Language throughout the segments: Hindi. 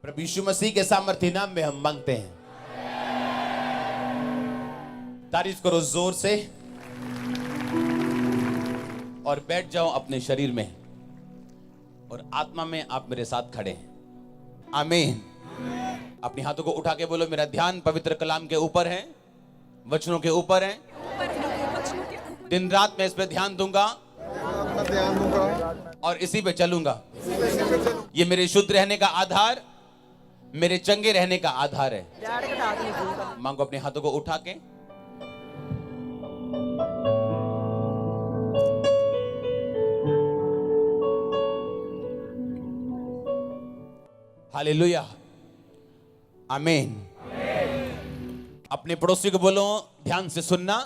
प्रभु यीशु मसीह के सामर्थ्य नाम में हम मांगते हैं। तारीफ करो जोर से और बैठ जाओ अपने शरीर में और आत्मा में आप मेरे साथ खड़े हैं। आमीन। अपने हाथों को उठा के बोलो, मेरा ध्यान पवित्र कलाम के ऊपर है, वचनों के ऊपर है। दिन रात मैं इस पे ध्यान दूंगा और इसी पे चलूंगा। ये मेरे शुद्ध रहने का आधार, मेरे चंगे रहने का आधार है। मांगो अपने हाथों को उठा के। हालेलुया, आमीन। अपने पड़ोसी को बोलो, ध्यान से सुनना,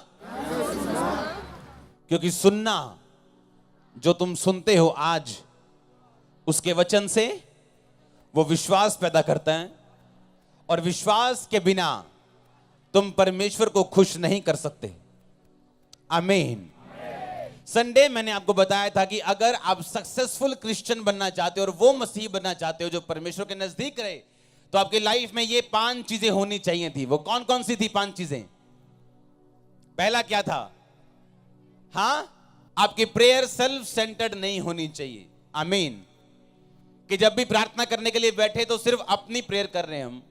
क्योंकि सुनना जो तुम सुनते हो आज, उसके वचन से वो विश्वास पैदा करता है, और विश्वास के बिना तुम परमेश्वर को खुश नहीं कर सकते। आमीन। संडे मैंने आपको बताया था कि अगर आप सक्सेसफुल क्रिश्चियन बनना चाहते हो और वो मसीह बनना चाहते हो जो परमेश्वर के नजदीक रहे, तो आपकी लाइफ में ये 5 चीजें होनी चाहिए थी। वो कौन कौन सी थी 5 चीजें? पहला क्या था? आपकी प्रेयर सेल्फ सेंटर्ड नहीं होनी चाहिए। आमीन। कि जब भी प्रार्थना करने के लिए बैठे तो सिर्फ अपनी प्रेयर कर रहे हैं हम।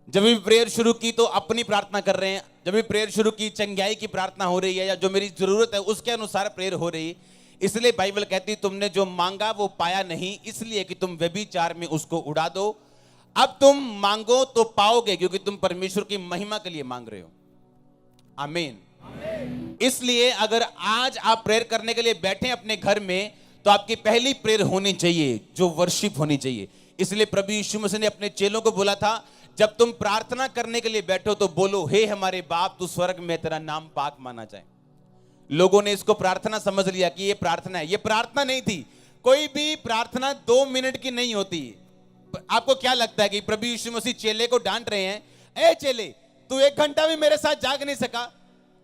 जब भी प्रेयर शुरू की तो अपनी प्रार्थना कर रहे हैं। जब भी प्रेयर शुरू की चंगाई की प्रार्थना हो रही है, या जो मेरी जरूरत है उसके अनुसार प्रेयर हो रही। इसलिए बाइबल कहती है, तुमने जो मांगा वो पाया नहीं, इसलिए कि तुम व्यभिचार में उसको उड़ा दो। अब तुम मांगो तो पाओगे, क्योंकि तुम परमेश्वर की महिमा के लिए मांग रहे हो। आमीन। इसलिए अगर आज आप प्रेयर करने के लिए बैठे अपने घर में, तो आपकी पहली प्रेयर होनी चाहिए जो वर्शिप होनी चाहिए। इसलिए प्रभु यीशु मसीह ने अपने चेलों को बोला था, जब तुम प्रार्थना करने के लिए बैठो तो बोलो, हे हमारे बाप तू स्वर्ग में तेरा नाम पाक माना जाए। लोगों ने इसको प्रार्थना समझ लिया कि ये प्रार्थना है। ये प्रार्थना नहीं थी। कोई भी प्रार्थना 2 मिनट की नहीं होती। आपको क्या लगता है कि प्रभु यीशु मसीह चेले को डांट रहे हैं, ए चेले तू 1 घंटा भी मेरे साथ जाग नहीं सका?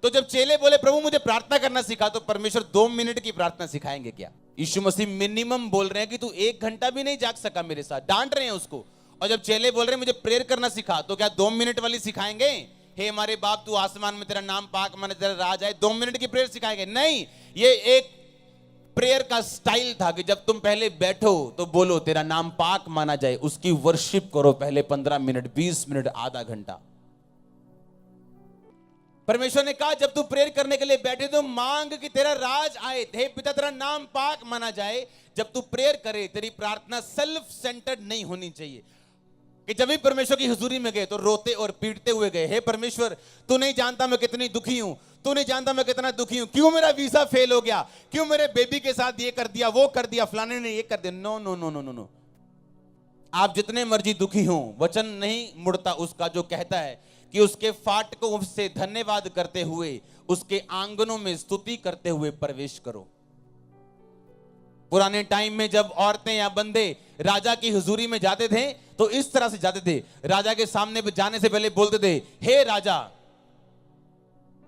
तो जब चेले बोले प्रभु मुझे प्रार्थना करना सिखा, तो परमेश्वर 2 मिनट की प्रार्थना सिखाएंगे क्या? यीशु मसीह मिनिमम बोल रहे हैं कि तू 1 घंटा भी नहीं जाग सका मेरे साथ, डांट रहे हैं उसको। और जब चेले बोल रहे हैं मुझे प्रेयर करना सिखा, तो क्या 2 मिनट वाली सिखाएंगे? हे हमारे बाप तू आसमान में तेरा नाम पाक माने तेरा राज आए, 2 मिनट की प्रेयर सिखाएंगे? नहीं। ये एक प्रेयर का स्टाइल था कि जब तुम पहले बैठो तो बोलो तेरा नाम पाक माना जाए, उसकी वर्शिप करो पहले 15 मिनट, 20 मिनट, आधा घंटा। परमेश्वर ने कहा जब तू प्रेयर करने के लिए बैठे तो मांग कि तेरा राज आए, हे पिता तेरा नाम पाक माना जाए। जब तू प्रेयर करे, तेरी प्रार्थना सेल्फ सेंटर्ड नहीं होनी चाहिए। कि जब भी परमेश्वर की हुजूरी में गए तो रोते और पीटते हुए गए, हे परमेश्वर तू नहीं जानता मैं कितनी दुखी हूं, तू नहीं जानता मैं कितना दुखी हूं, क्यों मेरा वीजा फेल हो गया, क्यों मेरे बेबी के साथ ये कर दिया, वो कर दिया, फलाने ने ये कर दिया। No no no no no no. आप जितने मर्जी दुखी हो, वचन नहीं मुड़ता उसका जो कहता है कि उसके फाटकों से धन्यवाद करते हुए, उसके आंगनों में स्तुति करते हुए प्रवेश करो। पुराने टाइम में जब औरतें या बंदे राजा की हुजूरी में जाते थे तो इस तरह से जाते थे। राजा के सामने जाने से पहले बोलते थे, हे राजा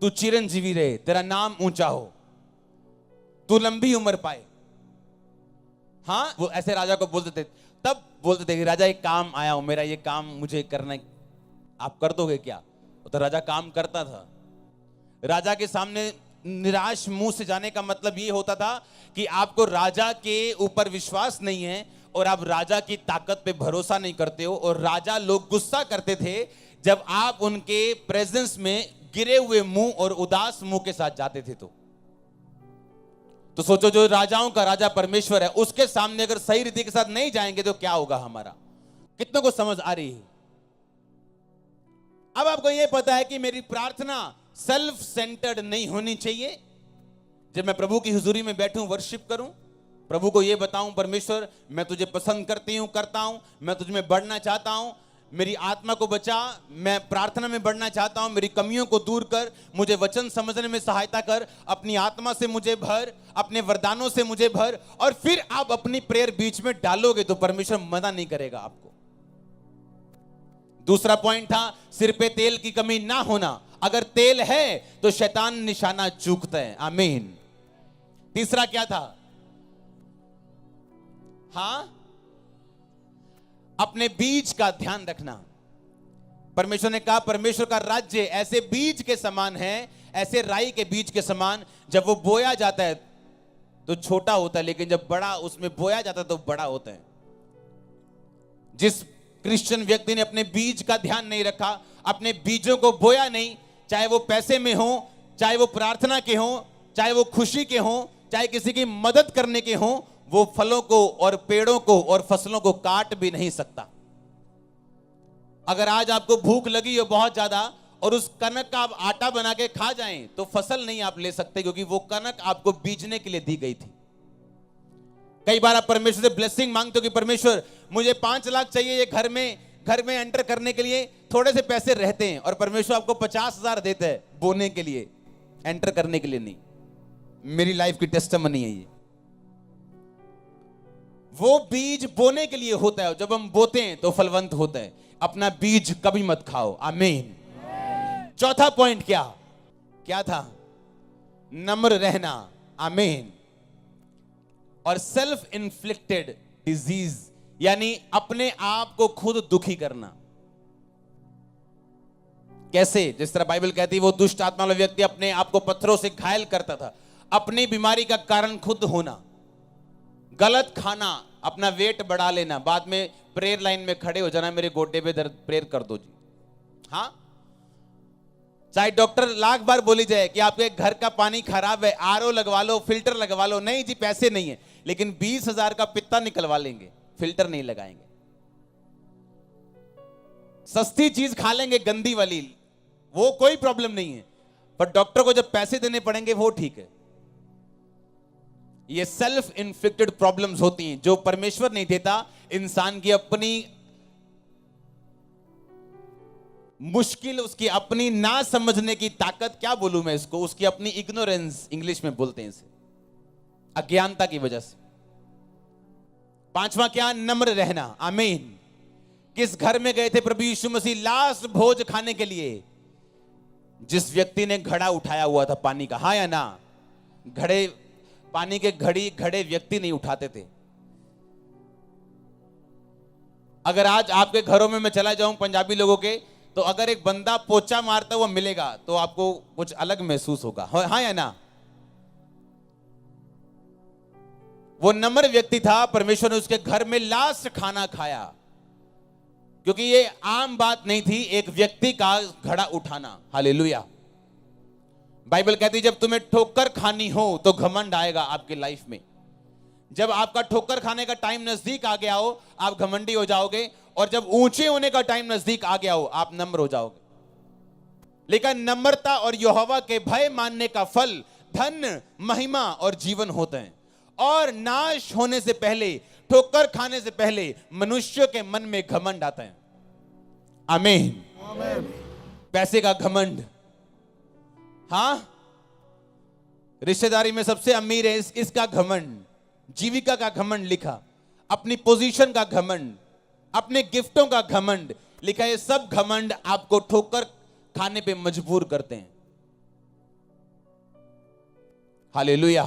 तू चिरंजीवी रहे, तेरा नाम ऊंचा हो, तू लंबी उम्र पाए। वो ऐसे राजा को बोलते थे। तब बोलते थे कि राजा एक काम आया हूं, मेरा ये काम मुझे करना है, आप कर दोगे क्या? तो राजा काम करता था। राजा के सामने निराश मुंह से जाने का मतलब ये होता था कि आपको राजा के ऊपर विश्वास नहीं है और आप राजा की ताकत पे भरोसा नहीं करते हो। और राजा लोग गुस्सा करते थे जब आप उनके प्रेजेंस में गिरे हुए मुंह और उदास मुंह के साथ जाते थे। तो सोचो, जो राजाओं का राजा परमेश्वर है, उसके सामने अगर सही रीति के साथ नहीं जाएंगे तो क्या होगा हमारा? कितनों को समझ आ रही है? अब आपको यह पता है कि मेरी प्रार्थना सेल्फ सेंटर्ड नहीं होनी चाहिए। जब मैं प्रभु की हुजूरी में बैठूं, वर्शिप करूं, प्रभु को यह बताऊं, परमेश्वर मैं तुझे पसंद करता हूं, मैं तुझ में बढ़ना चाहता हूं, मेरी आत्मा को बचा, मैं प्रार्थना में बढ़ना चाहता हूं, मेरी कमियों को दूर कर, मुझे वचन समझने में सहायता कर, अपनी आत्मा से मुझे भर, अपने वरदानों से मुझे भर। और फिर आप अपनी प्रेयर बीच में डालोगे तो परमेश्वर मना नहीं करेगा आपको। दूसरा पॉइंट था सिर पे तेल की कमी ना होना। अगर तेल है तो शैतान निशाना चूकता है। आमीन। तीसरा क्या था? अपने बीज का ध्यान रखना। परमेश्वर ने कहा परमेश्वर का राज्य ऐसे बीज के समान है, ऐसे राई के बीज के समान, जब वो बोया जाता है तो छोटा होता है, लेकिन जब बड़ा उसमें बोया जाता है तो बड़ा होता है। जिस क्रिश्चियन व्यक्ति ने अपने बीज का ध्यान नहीं रखा, अपने बीजों को बोया नहीं, चाहे वो पैसे में हो, चाहे वो प्रार्थना के हो, चाहे वो खुशी के हो, चाहे किसी की मदद करने के हो, वो फलों को और पेड़ों को और फसलों को काट भी नहीं सकता। अगर आज आपको भूख लगी हो बहुत ज्यादा और उस कनक का आप आटा बना के खा जाएं तो फसल नहीं आप ले सकते, क्योंकि वो कनक आपको बीजने के लिए दी गई थी। कई बार आप परमेश्वर से ब्लेसिंग मांगते हो कि परमेश्वर मुझे 5 लाख चाहिए ये घर में एंटर करने के लिए, थोड़े से पैसे रहते हैं, और परमेश्वर आपको 50,000 देता है बोने के लिए, एंटर करने के लिए नहीं। मेरी लाइफ की टेस्टिमनी है ये। वो बीज बोने के लिए होता है, जब हम बोते हैं तो फलवंत होता है। अपना बीज कभी मत खाओ। आमीन। चौथा पॉइंट क्या था? नम्र रहना। आमीन। और सेल्फ इन्फ्लिक्टेड डिजीज, यानी अपने आप को खुद दुखी करना। कैसे? जिस तरह बाइबल कहती है वो दुष्ट आत्मा वाला व्यक्ति अपने आप को पत्थरों से घायल करता था। अपनी बीमारी का कारण खुद होना, गलत खाना, अपना वेट बढ़ा लेना, बाद में प्रेयर लाइन में खड़े हो जाना, मेरे गोड्डे पे दर्द, प्रेयर कर दो जी। हाँ, चाहे डॉक्टर लाख बार बोली जाए कि आपके घर का पानी खराब है, आरओ लगवा लो, फिल्टर लगवा लो, नहीं जी पैसे नहीं है, लेकिन 20,000 का पित्ता निकलवा लेंगे, फिल्टर नहीं लगाएंगे। सस्ती चीज खा लेंगे गंदी वाली, वो कोई प्रॉब्लम नहीं है, पर डॉक्टर को जब पैसे देने पड़ेंगे वो ठीक है। ये सेल्फ इन्फ्लिक्टेड प्रॉब्लम्स होती हैं जो परमेश्वर नहीं देता, इंसान की अपनी मुश्किल, उसकी अपनी ना समझने की ताकत, क्या बोलूं मैं इसको, उसकी अपनी इग्नोरेंस, इंग्लिश में बोलते हैं इसे, अज्ञानता की वजह से। पांचवा क्या? नम्र रहना। आमीन। किस घर में गए थे प्रभु यीशु मसीह लास्ट भोज खाने के लिए? जिस व्यक्ति ने घड़ा उठाया हुआ था पानी का। हाँ या ना? पानी के घड़े व्यक्ति नहीं उठाते थे। अगर आज आपके घरों में मैं चला जाऊं पंजाबी लोगों के, तो अगर एक बंदा पोछा मारता हुआ मिलेगा तो आपको कुछ अलग महसूस होगा। हाँ या ना? वो नम्र व्यक्ति था, परमेश्वर ने उसके घर में लास्ट खाना खाया, क्योंकि ये आम बात नहीं थी एक व्यक्ति का घड़ा उठाना। हालेलुया। बाइबल कहती है जब तुम्हें ठोकर खानी हो तो घमंड आएगा आपकी लाइफ में। जब आपका ठोकर खाने का टाइम नजदीक आ गया हो आप घमंडी हो जाओगे, और जब ऊंचे होने का टाइम नजदीक आ गया हो आप नम्र हो जाओगे। लेकिन नम्रता और यहोवा के भय मानने का फल धन, महिमा और जीवन होते हैं। और नाश होने से पहले, ठोकर खाने से पहले मनुष्य के मन में घमंड आता है। आमीन। पैसे का घमंड। हाँ, रिश्तेदारी में सबसे अमीर है इसका घमंड, जीविका का घमंड लिखा, अपनी पोजीशन का घमंड, अपने गिफ्टों का घमंड लिखा। ये सब घमंड आपको ठोकर खाने पे मजबूर करते हैं। हालेलुया।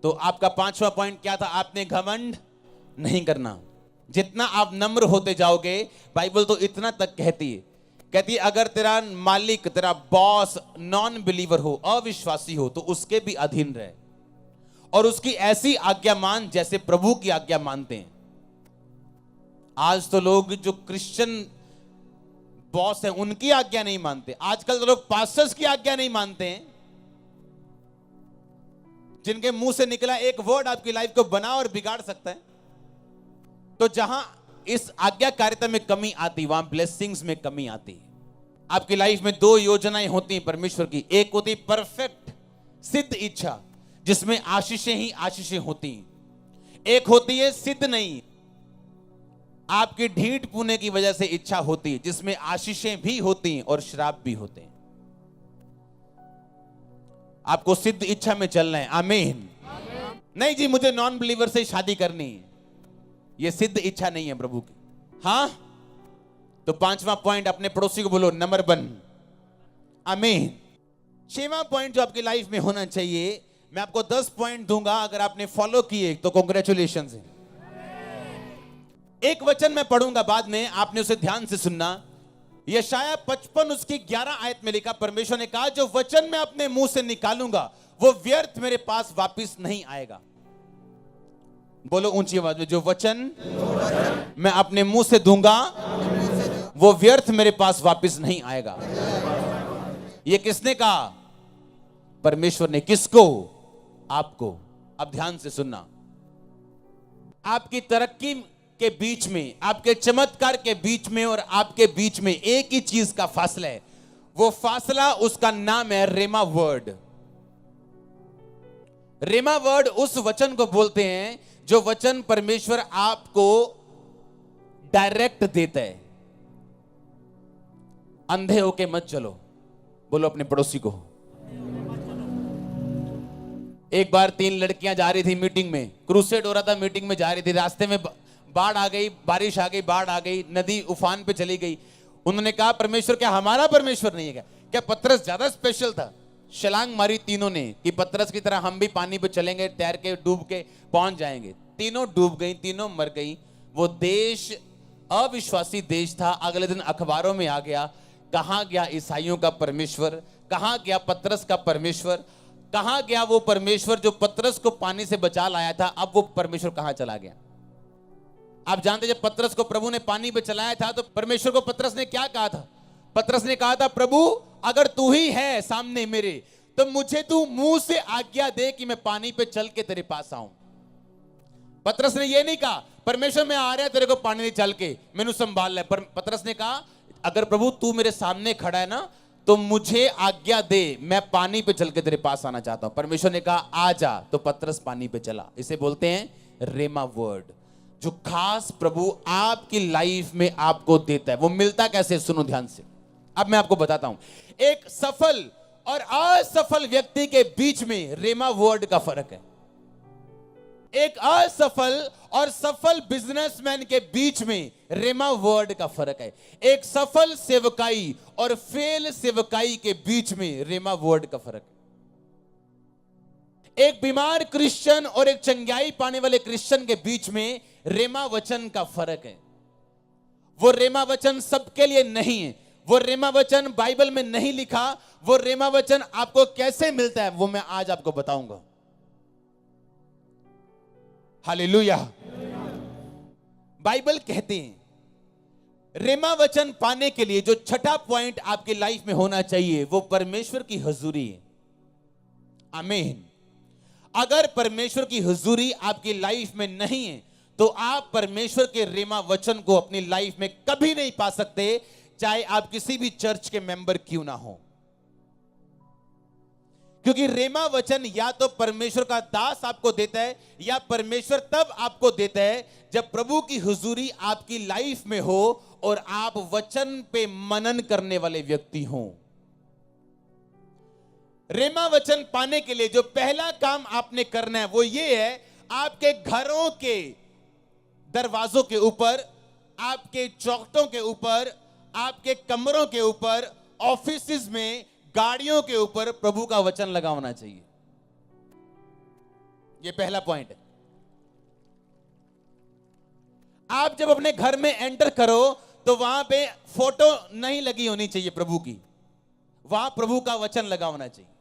तो आपका पांचवा पॉइंट क्या था? आपने घमंड नहीं करना। जितना आप नम्र होते जाओगे, बाइबल तो इतना तक कहती है अगर तेरा मालिक, तेरा बॉस नॉन बिलीवर हो, अविश्वासी हो, तो उसके भी अधीन रहे और उसकी ऐसी आज्ञा मान जैसे प्रभु की आज्ञा मानते हैं। आज तो लोग जो क्रिश्चियन बॉस हैं उनकी आज्ञा नहीं मानते। आजकल तो लोग पास्टर्स की आज्ञा नहीं मानते हैं, जिनके मुंह से निकला एक वर्ड आपकी लाइफ को बना और बिगाड़ सकता है। तो जहां इस आज्ञाकारिता में कमी आती, वहां ब्लेसिंग्स में कमी आती। आपकी लाइफ में 2 योजनाएं होती हैं परमेश्वर की। एक होती परफेक्ट सिद्ध इच्छा, जिसमें आशीषें ही आशीषें होती हैं। एक होती है सिद्ध नहीं, आपकी ढीठ पुणे की वजह से इच्छा होती है, जिसमें आशीषें भी होती हैं और श्राप भी होते हैं। आपको सिद्ध इच्छा में चलना है। आमीन। नहीं जी मुझे नॉन बिलीवर से शादी करनी है, यह सिद्ध इच्छा नहीं है प्रभु की। हाँ, तो पांचवा पॉइंट, अपने पड़ोसी को बोलो नंबर बन। आमीन। छठवां पॉइंट जो आपकी लाइफ में होना चाहिए, मैं आपको 10 पॉइंट दूंगा, अगर आपने फॉलो किए तो कॉन्ग्रेचुलेशन है। एक वचन मैं पढ़ूंगा बाद में, आपने उसे ध्यान से सुनना। यशाया 55 उसकी 11 आयत में लिखा, परमेश्वर ने कहा जो वचन मैं अपने मुंह से निकालूंगा वो व्यर्थ मेरे पास वापस नहीं आएगा। बोलो ऊंची आवाज में, जो वचन मैं अपने मुंह से दूंगा वो व्यर्थ मेरे पास वापस नहीं आएगा। ये किसने कहा? परमेश्वर ने। किसको? आपको। अब ध्यान से सुनना। आपकी तरक्की के बीच में, आपके चमत्कार के बीच में और आपके बीच में एक ही चीज का फासला है। वो फासला, उसका नाम है रेमा वर्ड। रेमा वर्ड उस वचन को बोलते हैं जो वचन परमेश्वर आपको डायरेक्ट देता है। अंधे होके मत चलो। बोलो अपने पड़ोसी को। एक बार 3 लड़कियां जा रही थी मीटिंग में, क्रूसेड हो रहा था, मीटिंग में जा रही थी, रास्ते में बाढ़ आ गई, बारिश आ गई, बाढ़ आ गई, नदी उफान पे चली गई। उन्होंने कहा परमेश्वर क्या हमारा परमेश्वर नहीं है क्या? क्या पतरस ज्यादा स्पेशल था? छलांग मारी तीनों ने कि पतरस की तरह हम भी पानी पे चलेंगे, तैर के डूब के पहुंच जाएंगे। तीनों डूब गई, तीनों मर गई। वो देश अविश्वासी देश था। अगले दिन अखबारों में आ गया, कहां गया ईसाइयों का परमेश्वर, कहां गया पतरस का परमेश्वर, कहां गया वो परमेश्वर जो पतरस को पानी से बचा लाया था। अब वो परमेश्वर कहां चला गया? आप जानते, जब पतरस को प्रभु ने पानी पे चलाया था तो परमेश्वर को पतरस ने क्या कहा था? पतरस ने कहा था, प्रभु अगर तू ही है सामने मेरे तो मुझे तू मुंह से आज्ञा दे कि मैं पानी पे चल के तेरे पास आऊं। पतरस ने यह नहीं कहा परमेश्वर मैं आ रहा है तेरे को पानी में चल के मैंने संभाल ले। पतरस ने कहा अगर प्रभु तू मेरे सामने खड़ा है ना तो मुझे आज्ञा दे, मैं पानी पे चल के तेरे पास आना चाहता हूं। परमेश्वर ने कहा आ जा, तो पतरस पानी पे चला। इसे बोलते हैं रेमा वर्ड, जो खास प्रभु आपकी लाइफ में आपको देता है। वो मिलता कैसे? सुनो ध्यान से। अब मैं आपको बताता हूं। एक सफल और असफल व्यक्ति के बीच में रेमा वर्ड का फर्क है। एक असफल और सफल बिजनेसमैन के बीच में रेमा वर्ड का फर्क है। एक सफल सेवकाई और फेल सेवकाई के बीच में रेमा वर्ड का फर्क है। एक बीमार क्रिश्चियन और एक चंगाई पाने वाले क्रिश्चियन के बीच में रेमा वचन का फर्क है। वो रेमा वचन सबके लिए नहीं है। वो रेमा वचन बाइबल में नहीं लिखा। वो रेमा वचन आपको कैसे मिलता है वो मैं आज आपको बताऊंगा। हालेलुया। बाइबल कहते हैं रेमा वचन पाने के लिए जो छठा पॉइंट आपकी लाइफ में होना चाहिए वो परमेश्वर की हुजूरी है। आमीन। अगर परमेश्वर की हुजूरी आपकी लाइफ में नहीं है तो आप परमेश्वर के रेमा वचन को अपनी लाइफ में कभी नहीं पा सकते, चाहे आप किसी भी चर्च के मेंबर क्यों ना हो। क्योंकि रेमा वचन या तो परमेश्वर का दास आपको देता है या परमेश्वर तब आपको देता है जब प्रभु की हुजूरी आपकी लाइफ में हो और आप वचन पे मनन करने वाले व्यक्ति हों। रेमा वचन पाने के लिए जो पहला काम आपने करना है वो ये है, आपके घरों के दरवाजों के ऊपर, आपके चौखटों के ऊपर, आपके कमरों के ऊपर, ऑफिसेज में, गाड़ियों के ऊपर प्रभु का वचन लगा होना चाहिए। यह पहला पॉइंट है। आप जब अपने घर में एंटर करो तो वहां पे फोटो नहीं लगी होनी चाहिए प्रभु की, वहां प्रभु का वचन लगा होना चाहिए।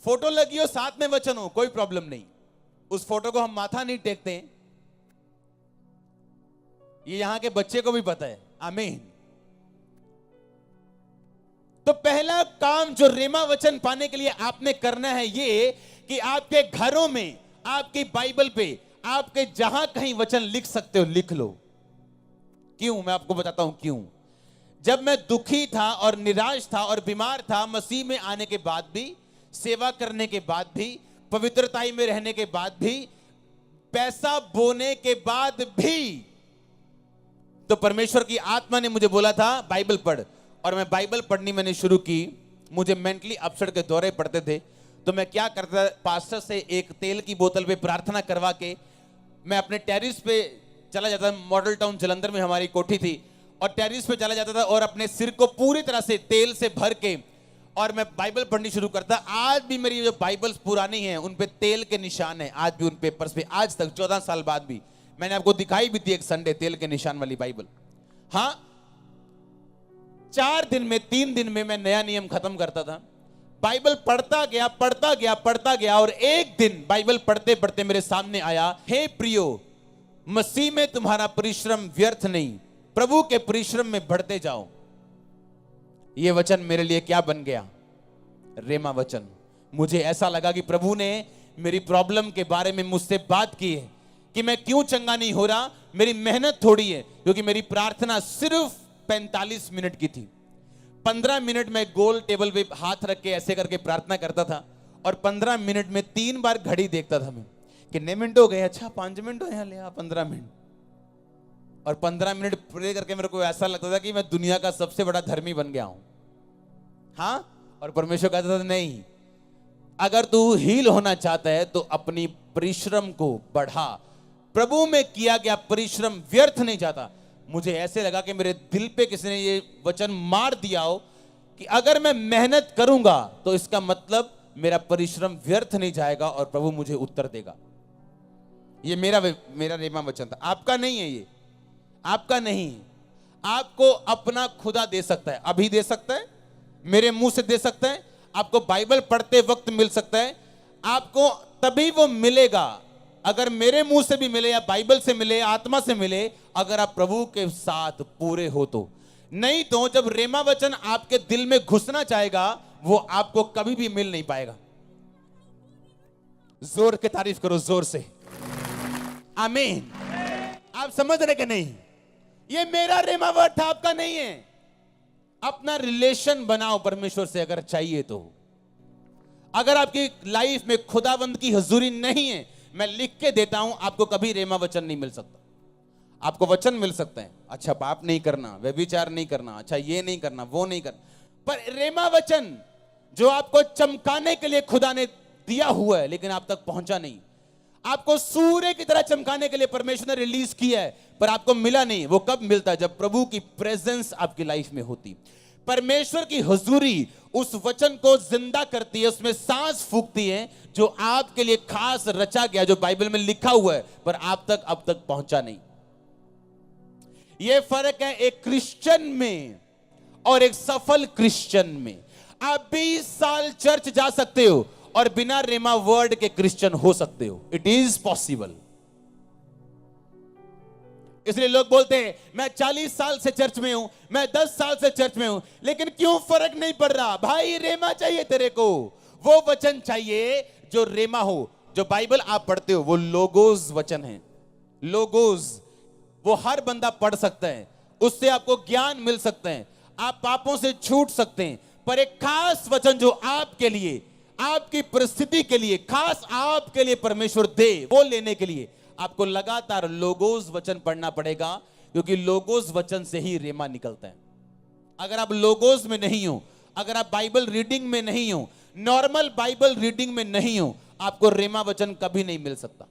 फोटो लगी हो साथ में वचन हो, कोई प्रॉब्लम नहीं। उस फोटो को हम माथा नहीं टेकते हैं, ये यहां के बच्चे को भी पता है। आमीन। तो पहला काम जो रेमा वचन पाने के लिए आपने करना है ये कि आपके घरों में, आपकी बाइबल पे, आपके जहां कहीं वचन लिख सकते हो लिख लो। क्यों? मैं आपको बताता हूं क्यों। जब मैं दुखी था और निराश था और बीमार था, मसीह में आने के बाद भी, सेवा करने के बाद भी, पवित्रताई में रहने के बाद भी, पैसा बोने के बाद भी, तो परमेश्वर की आत्मा ने मुझे बोला था बाइबल पढ़, और मैं बाइबल पढ़नी मैंने शुरू की। मुझे मेंटली अपसेट के दौरे पड़ते थे तो मैं क्या करता, पास्टर से एक तेल की बोतल पे प्रार्थना करवा के मैं अपने टेरिस पे चला जाता। मॉडल टाउन जलंधर में हमारी कोठी थी और टेरिस पे चला जाता था और अपने सिर को पूरी तरह से तेल से भर के और मैं बाइबल पढ़नी शुरू करता, आज भी मेरी जो बाइबल्स पुरानी हैं उन पे तेल के निशान हैं, आज भी उन पेपर्स पे, आज तक 14 साल बाद भी। मैंने आपको दिखाई भी थी एक संडे तेल के निशान वाली बाइबल। हाँ, 4 दिन में 3 दिन में मैं नया नियम खत्म करता था। बाइबल पढ़ता गया पढ़ता गया पढ़ता गया, और एक दिन बाइबल पढ़ते पढ़ते मेरे सामने आया, हे प्रियो, मसीह में तुम्हारा परिश्रम व्यर्थ नहीं, प्रभु के परिश्रम में बढ़ते जाओ। यह वचन मेरे लिए क्या बन गया? रेमा वचन। मुझे ऐसा लगा कि प्रभु ने मेरी प्रॉब्लम के बारे में मुझसे बात की है कि मैं क्यों चंगा नहीं हो रहा। मेरी मेहनत थोड़ी है, क्योंकि मेरी प्रार्थना सिर्फ 45 मिनट की थी। 15 मिनट में गोल टेबल पे हाथ रख के ऐसे करके प्रार्थना करता था, और 15 मिनट में 3 बार घड़ी देखता था मैं, कितने मिनट हो गए? अच्छा 5 मिनट हो, ले 15 मिनट। और 15 मिनट प्रे करके मेरे को ऐसा लगता था कि मैं दुनिया का सबसे बड़ा धर्मी बन गया हूं। हाँ, और परमेश्वर कहता था नहीं, अगर तू हील होना चाहता है तो अपनी परिश्रम को बढ़ा। प्रभु में किया गया परिश्रम व्यर्थ नहीं जाता। मुझे ऐसे लगा कि मेरे दिल पे किसी ने ये वचन मार दिया हो कि अगर मैं मेहनत करूंगा तो इसका मतलब मेरा परिश्रम व्यर्थ नहीं जाएगा और प्रभु मुझे उत्तर देगा। ये मेरा रेमा वचन था। आपका नहीं है, ये आपका नहीं। आपको अपना खुदा दे सकता है, अभी दे सकता है, मेरे मुंह से दे सकता है, आपको बाइबल पढ़ते वक्त मिल सकता है। आपको तभी वो मिलेगा अगर मेरे मुंह से भी मिले, या बाइबल से मिले, आत्मा से मिले, अगर आप प्रभु के साथ पूरे हो तो। नहीं तो जब रेमा वचन आपके दिल में घुसना चाहेगा, वो आपको कभी भी मिल नहीं पाएगा। जोर के तारीफ करो, जोर से आमीन। आप समझ रहे कि नहीं? ये मेरा रेमा वर्ड था, आपका नहीं है। अपना रिलेशन बनाओ परमेश्वर से अगर चाहिए तो। अगर आपकी लाइफ में खुदावंद की हुजूरी नहीं है, मैं लिख के देता हूं, आपको कभी रेमा वचन नहीं मिल सकता। आपको वचन मिल सकते हैं, अच्छा पाप नहीं करना, व्यभिचार नहीं करना, अच्छा ये नहीं करना, वो नहीं करना, पर रेमा वचन जो आपको चमकाने के लिए खुदा ने दिया हुआ है लेकिन आप तक पहुंचा नहीं। आपको सूर्य की तरह चमकाने के लिए परमेश्वर ने रिलीज किया है, पर आपको मिला नहीं। वो कब मिलता है? जब प्रभु की प्रेजेंस आपकी लाइफ में होती। परमेश्वर की हुजूरी उस वचन को जिंदा करती है, उसमें सांस फूंकती है जो आपके लिए खास रचा गया, जो बाइबल में लिखा हुआ है, पर आप तक अब तक पहुंचा नहीं। यह फर्क है एक क्रिश्चियन में और एक सफल क्रिश्चियन में। आप 20 साल चर्च जा सकते हो और बिना रेमा वर्ड के क्रिश्चियन हो सकते हो। It is possible. इसलिए लोग बोलते हैं मैं 40 साल से चर्च में हूं, मैं 10 साल से चर्च में हूं, लेकिन क्यों फर्क नहीं पड़ रहा? भाई रेमा चाहिए तेरे को, वो वचन चाहिए जो रेमा हो। जो बाइबल आप पढ़ते हो वो लोगोस वचन है। लोगोस वो हर बंदा पढ़ सकता है, उससे आपको ज्ञान मिल सकता है, आप पापों से छूट सकते हैं। पर एक खास वचन जो आपके लिए, आपकी परिस्थिति के लिए, खास आपके लिए परमेश्वर दे, वो लेने के लिए आपको लगातार लोगोस वचन पढ़ना पड़ेगा, क्योंकि लोगोस वचन से ही रेमा निकलता है। अगर आप लोगोस में नहीं हो, अगर आप बाइबल रीडिंग में नहीं हो, नॉर्मल बाइबल रीडिंग में नहीं हो, आपको रेमा वचन कभी नहीं मिल सकता।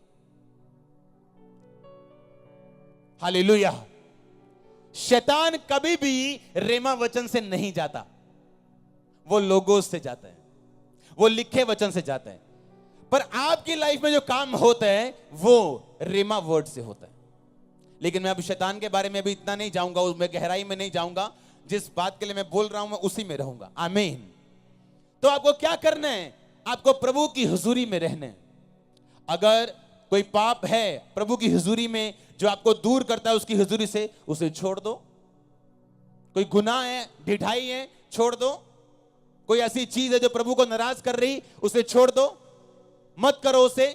हालेलुया। शैतान कभी भी रेमा वचन से नहीं जाता, वो लोगोस से जाता है, वो लिखे वचन से जाता है। पर आपकी लाइफ में जो काम होता है वो रेमा वर्ड से होता है। लेकिन मैं अभी शैतान के बारे में अभी इतना नहीं जाऊंगा, मैं गहराई में नहीं जाऊंगा। जिस बात के लिए मैं बोल रहा हूं मैं उसी में रहूंगा। आमीन। तो आपको क्या करना है? आपको प्रभु की हुजूरी में रहना है। अगर कोई पाप है प्रभु की हुजूरी में जो आपको दूर करता है उसकी हुजूरी से, उसे छोड़ दो। कोई गुनाह है, ढिठाई है, छोड़ दो। कोई ऐसी चीज है जो प्रभु को नाराज कर रही, उसे छोड़ दो, मत करो उसे।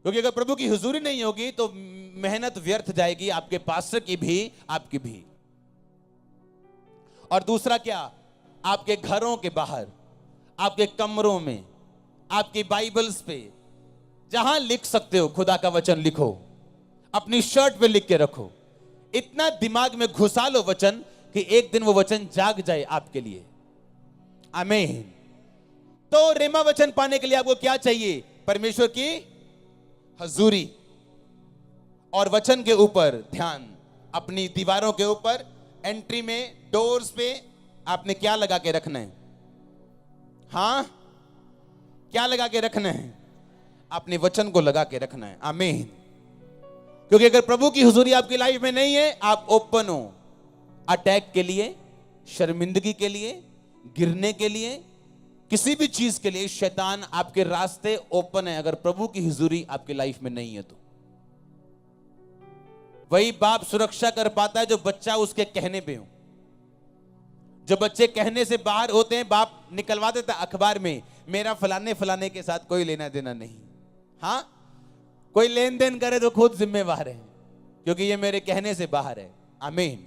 क्योंकि अगर प्रभु की हुजूरी नहीं होगी तो मेहनत व्यर्थ जाएगी, आपके पास्टर की भी, आपकी भी। और दूसरा क्या? आपके घरों के बाहर, आपके कमरों में, आपकी बाइबल्स पे, जहां लिख सकते हो खुदा का वचन लिखो। अपनी शर्ट पे लिख के रखो। इतना दिमाग में घुसा लो वचन कि एक दिन वो वचन जाग जाए आपके लिए। आमीन। तो रेमा वचन पाने के लिए आपको क्या चाहिए? परमेश्वर की हुजूरी और वचन के ऊपर ध्यान। अपनी दीवारों के ऊपर, एंट्री में, डोर्स पे आपने क्या लगा के रखना है? हाँ, क्या लगा के रखना है? अपने वचन को लगा के रखना है। आमीन। क्योंकि अगर प्रभु की हुजूरी आपकी लाइफ में नहीं है, आप ओपन हो अटैक के लिए, शर्मिंदगी के लिए, गिरने के लिए, किसी भी चीज के लिए शैतान आपके रास्ते ओपन है। अगर प्रभु की हुजूरी आपकी लाइफ में नहीं है तो वही बाप सुरक्षा कर पाता है जो बच्चा उसके कहने पे हो। जो बच्चे कहने से बाहर होते हैं, बाप निकलवा देता अखबार में, मेरा फलाने फलाने के साथ कोई लेना देना नहीं। हाँ, कोई लेन देन करे तो खुद जिम्मेवार है, क्योंकि ये मेरे कहने से बाहर है। आमीन।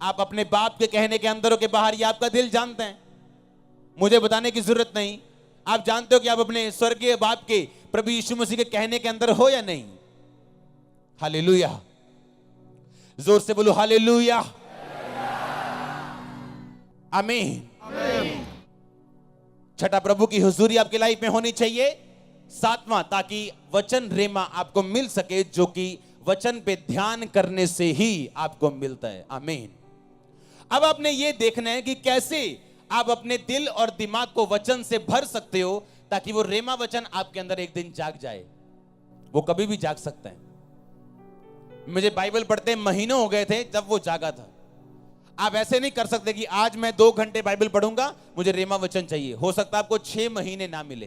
आप अपने बाप के कहने के अंदर हो के बाहर, ये आपका दिल जानते हैं, मुझे बताने की जरूरत नहीं। आप जानते हो कि आप अपने स्वर्गीय बाप के प्रभु यीशु मसीह के कहने के अंदर हो या नहीं। हालेलुया। जोर से बोलो हालेलुया। आमीन। छठा, प्रभु की हुजूरी आपकी लाइफ में होनी चाहिए। सातवां, ताकि वचन रेमा आपको मिल सके, जो कि वचन पे ध्यान करने से ही आपको मिलता है। आमीन। अब आपने ये देखना है कि कैसे आप अपने दिल और दिमाग को वचन से भर सकते हो, ताकि वो रेमा वचन आपके अंदर एक दिन जाग जाए। वो कभी भी जाग सकता है। मुझे बाइबल पढ़ते महीनों हो गए थे जब वो जागा था। आप ऐसे नहीं कर सकते कि आज मैं 2 घंटे बाइबल पढ़ूंगा, मुझे रेमा वचन चाहिए। हो सकता है आपको 6 महीने ना मिले,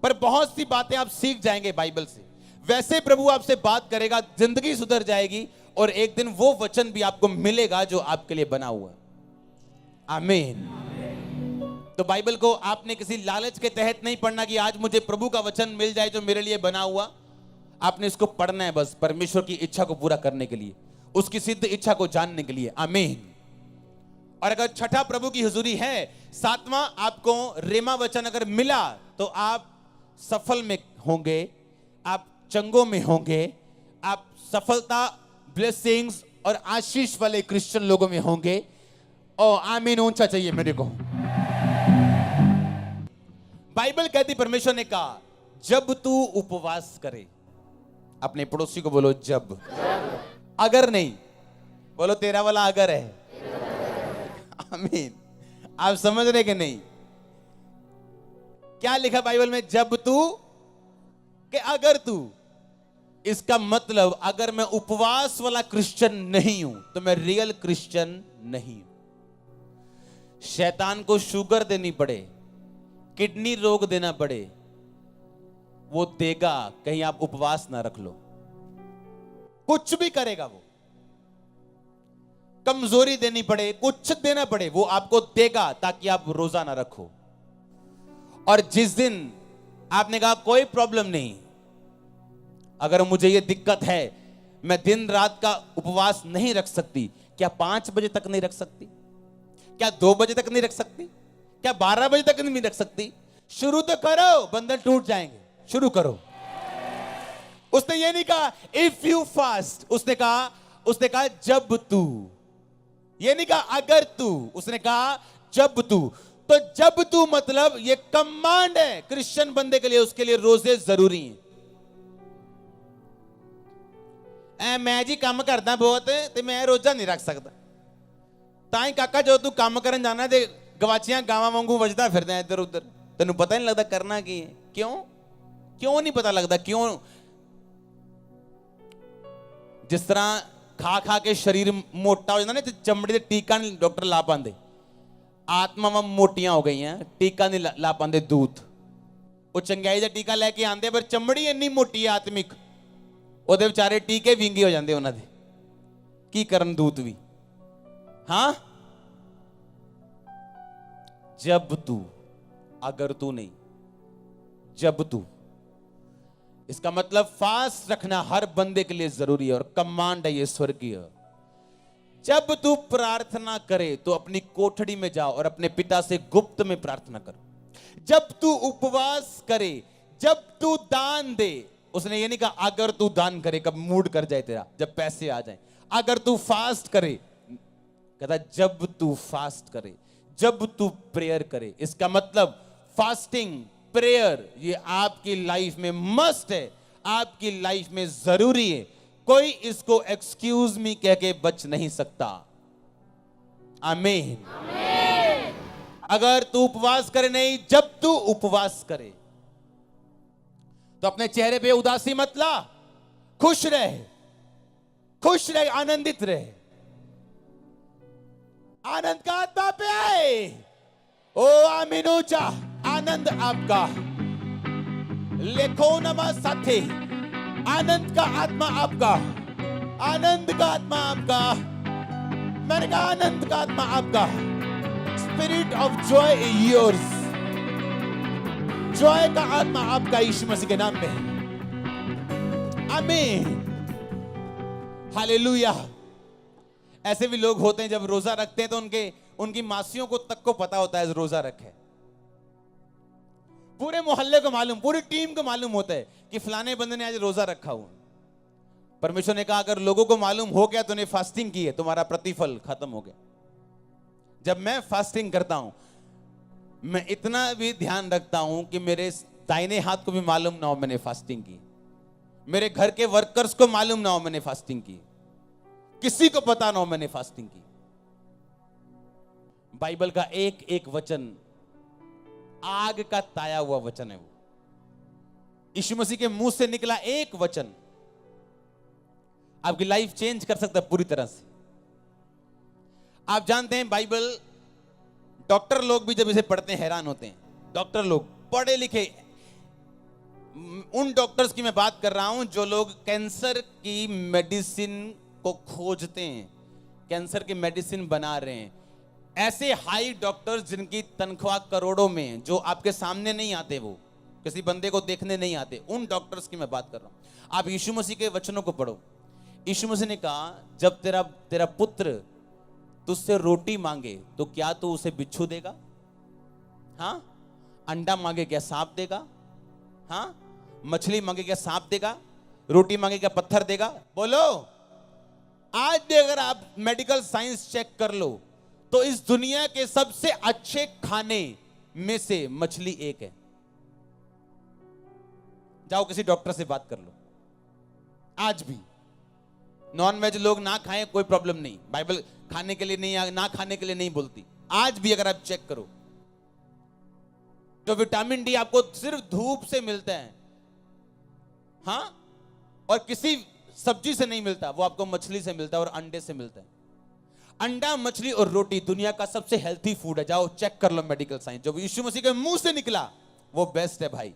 पर बहुत सी बातें आप सीख जाएंगे बाइबल से। वैसे प्रभु आपसे बात करेगा, जिंदगी सुधर जाएगी, और एक दिन वो वचन भी आपको मिलेगा जो आपके लिए बना हुआ है। आमीन। तो बाइबल को आपने किसी लालच के तहत नहीं पढ़ना कि आज मुझे प्रभु का वचन मिल जाए जो मेरे लिए बना हुआ। आपने इसको पढ़ना है बस परमेश्वर की इच्छा को पूरा करने के लिए, उसकी सिद्ध इच्छा को जानने के लिए। आमीन। और अगर छठा प्रभु की हुजूरी है, सातवां आपको रेमा वचन अगर मिला, तो आप सफल में होंगे, आप चंगों में होंगे, आप सफलता, ब्लेसिंग्स और आशीष वाले क्रिश्चियन लोगों में होंगे। और आमीन ऊंचा चाहिए मेरे को। बाइबल कहती, परमेश्वर ने कहा, जब तू उपवास करे, अपने पड़ोसी को बोलो जब। अगर नहीं, बोलो तेरा वाला अगर है। आमीन। आप समझ रहे कि नहीं? क्या लिखा बाइबल में? जब तू, कि अगर तू। इसका मतलब अगर मैं उपवास वाला क्रिश्चियन नहीं हूं तो मैं रियल क्रिश्चियन नहीं हूं। शैतान को शुगर देनी पड़े, किडनी रोग देना पड़े, वो देगा, कहीं आप उपवास ना रख लो। कुछ भी करेगा वो, कमजोरी देनी पड़े, कुछ देना पड़े, वो आपको देगा ताकि आप रोजा ना रखो। और जिस दिन आपने कहा कोई प्रॉब्लम नहीं, अगर मुझे ये दिक्कत है, मैं दिन रात का उपवास नहीं रख सकती, क्या 5 बजे तक नहीं रख सकती? क्या 2 बजे तक नहीं रख सकती? क्या 12 बजे तक नहीं रख सकती? शुरू तो करो, बंधन टूट जाएंगे। शुरू करो। उसने ये नहीं कहा इफ यू फास्ट, उसने कहा जब तू। ये नहीं कहा अगर तू, उसने कहा जब तू। तो जब तू मतलब ये कमांड है क्रिश्चियन बंदे के लिए, उसके लिए रोजे जरूरी हैं। मैं जी काम करदा बहुत ते मैं रोजा नहीं रख सकता। ताई काका जो तू काम करन जाना ते गवाचियां गावां वांगू वजदा फिरदा इधर उधर, तेनू पता नहीं लगता करना की है। क्यों नहीं पता लगता? क्यों? जिस तरह खा खा के शरीर मोटा हो जाता ना, चमड़ी ते टीका नहीं डॉक्टर ला पाते, आत्मावां मोटियां हो गई हैं, टीका नहीं ला पाते दूत। वो चंगाई का टीका लैके आते, पर चमड़ी इन्नी मोटी है आत्मिक, ਉਹਦੇ ਵਿਚਾਰੇ ਟੀਕੇ ਵਿੰਗੇ ਹੋ ਜਾਂਦੇ ਉਹਨਾਂ ਦੇ। ਕੀ ਕਰਨ ਦੂਤ ਵੀ? हाँ, जब तू, अगर तू नहीं, जब तू। इसका मतलब फास्ट रखना हर बंदे के लिए जरूरी है और कमांड है ये स्वर्गीय। जब तू प्रार्थना करे तो अपनी कोठड़ी में जाओ और अपने पिता से गुप्त में प्रार्थना कर। जब तू उपवास करे, जब तू दान दे, उसने ये नहीं कहा अगर तू दान करे, कब मूड कर जाए तेरा, जब पैसे आ जाए। अगर तू फास्ट करे, कहता जब तू फास्ट करे, जब तू प्रेयर करे। इसका मतलब फास्टिंग, प्रेयर, ये आपकी लाइफ में मस्ट है, आपकी लाइफ में जरूरी है। कोई इसको एक्सक्यूज मी कह के बच नहीं सकता। आमीन। अगर तू उपवास करे नहीं, जब तू उपवास करे तो अपने चेहरे पे उदासी मत ला, खुश रहे, खुश रहे, आनंदित रहे। आनंद का आत्मा पे आए। ओ आमीनूचा, आनंद आपका लेखो नमा साथे, आनंद का आत्मा आपका, आनंद का आत्मा आपका, मैंने कहा आनंद का आत्मा आपका। Spirit of Joy yours, Joy का आत्मा आपका यीशु मसीह के नाम में। आमीन, हालेलुया। ऐसे भी लोग होते हैं जब रोजा रखते हैं तो उनकी मासियों को तक को पता होता है रोजा रखे। पूरे मोहल्ले को मालूम, पूरी टीम को मालूम होता है कि फलाने बंदे ने आज रोजा रखा हुआ। परमेश्वर ने कहा अगर लोगों को मालूम हो गया तो ने फास्टिंग की है, तुम्हारा प्रतिफल खत्म हो गया। जब मैं फास्टिंग करता हूं, मैं इतना भी ध्यान रखता हूं कि मेरे दाहिने हाथ को भी मालूम ना हो मैंने फास्टिंग की, मेरे घर के वर्कर्स को मालूम ना हो मैंने फास्टिंग की, किसी को पता ना हो मैंने फास्टिंग की। बाइबल का एक एक वचन आग का ताया हुआ वचन है। वो यीशु मसीह के मुंह से निकला एक वचन आपकी लाइफ चेंज कर सकता है पूरी तरह से। आप जानते हैं बाइबल, डॉक्टर लोग भी जब इसे पढ़ते हैं हैरान होते हैं। डॉक्टर लोग पढ़े लिखे, उन डॉक्टर्स की मैं बात कर रहा हूं जो लोग कैंसर की मेडिसिन को खोजते हैं, कैंसर की मेडिसिन बना रहे हैं। ऐसे हाई डॉक्टर्स जिनकी तनख्वाह करोड़ों में, जो आपके सामने नहीं आते, वो किसी बंदे को देखने नहीं आते, उन डॉक्टर्स की मैं बात कर रहा हूं। आप यीशु मसीह के वचनों को पढ़ो। यीशु मसीह ने कहा जब तेरा पुत्र तुझसे रोटी मांगे तो क्या तू उसे बिच्छू देगा? हाँ? अंडा मांगे क्या सांप देगा? हाँ? मछली मांगे क्या सांप देगा? रोटी मांगे क्या पत्थर देगा? बोलो। आज भी अगर आप मेडिकल साइंस चेक कर लो तो इस दुनिया के सबसे अच्छे खाने में से मछली एक है। जाओ किसी डॉक्टर से बात कर लो। आज भी नॉन वेज लोग ना खाएं कोई प्रॉब्लम नहीं, बाइबल खाने के लिए नहीं, ना खाने के लिए नहीं बोलती। आज भी अगर आप चेक करो तो विटामिन डी आपको सिर्फ धूप से मिलता है, हाँ, और किसी सब्जी से नहीं मिलता, वो आपको मछली से मिलता है और अंडे से मिलता है। अंडा, मछली और रोटी दुनिया का सबसे हेल्थी फूड है। जाओ चेक कर लो मेडिकल साइंस, जो यीशु मसीह के मुंह से निकला वो बेस्ट है भाई,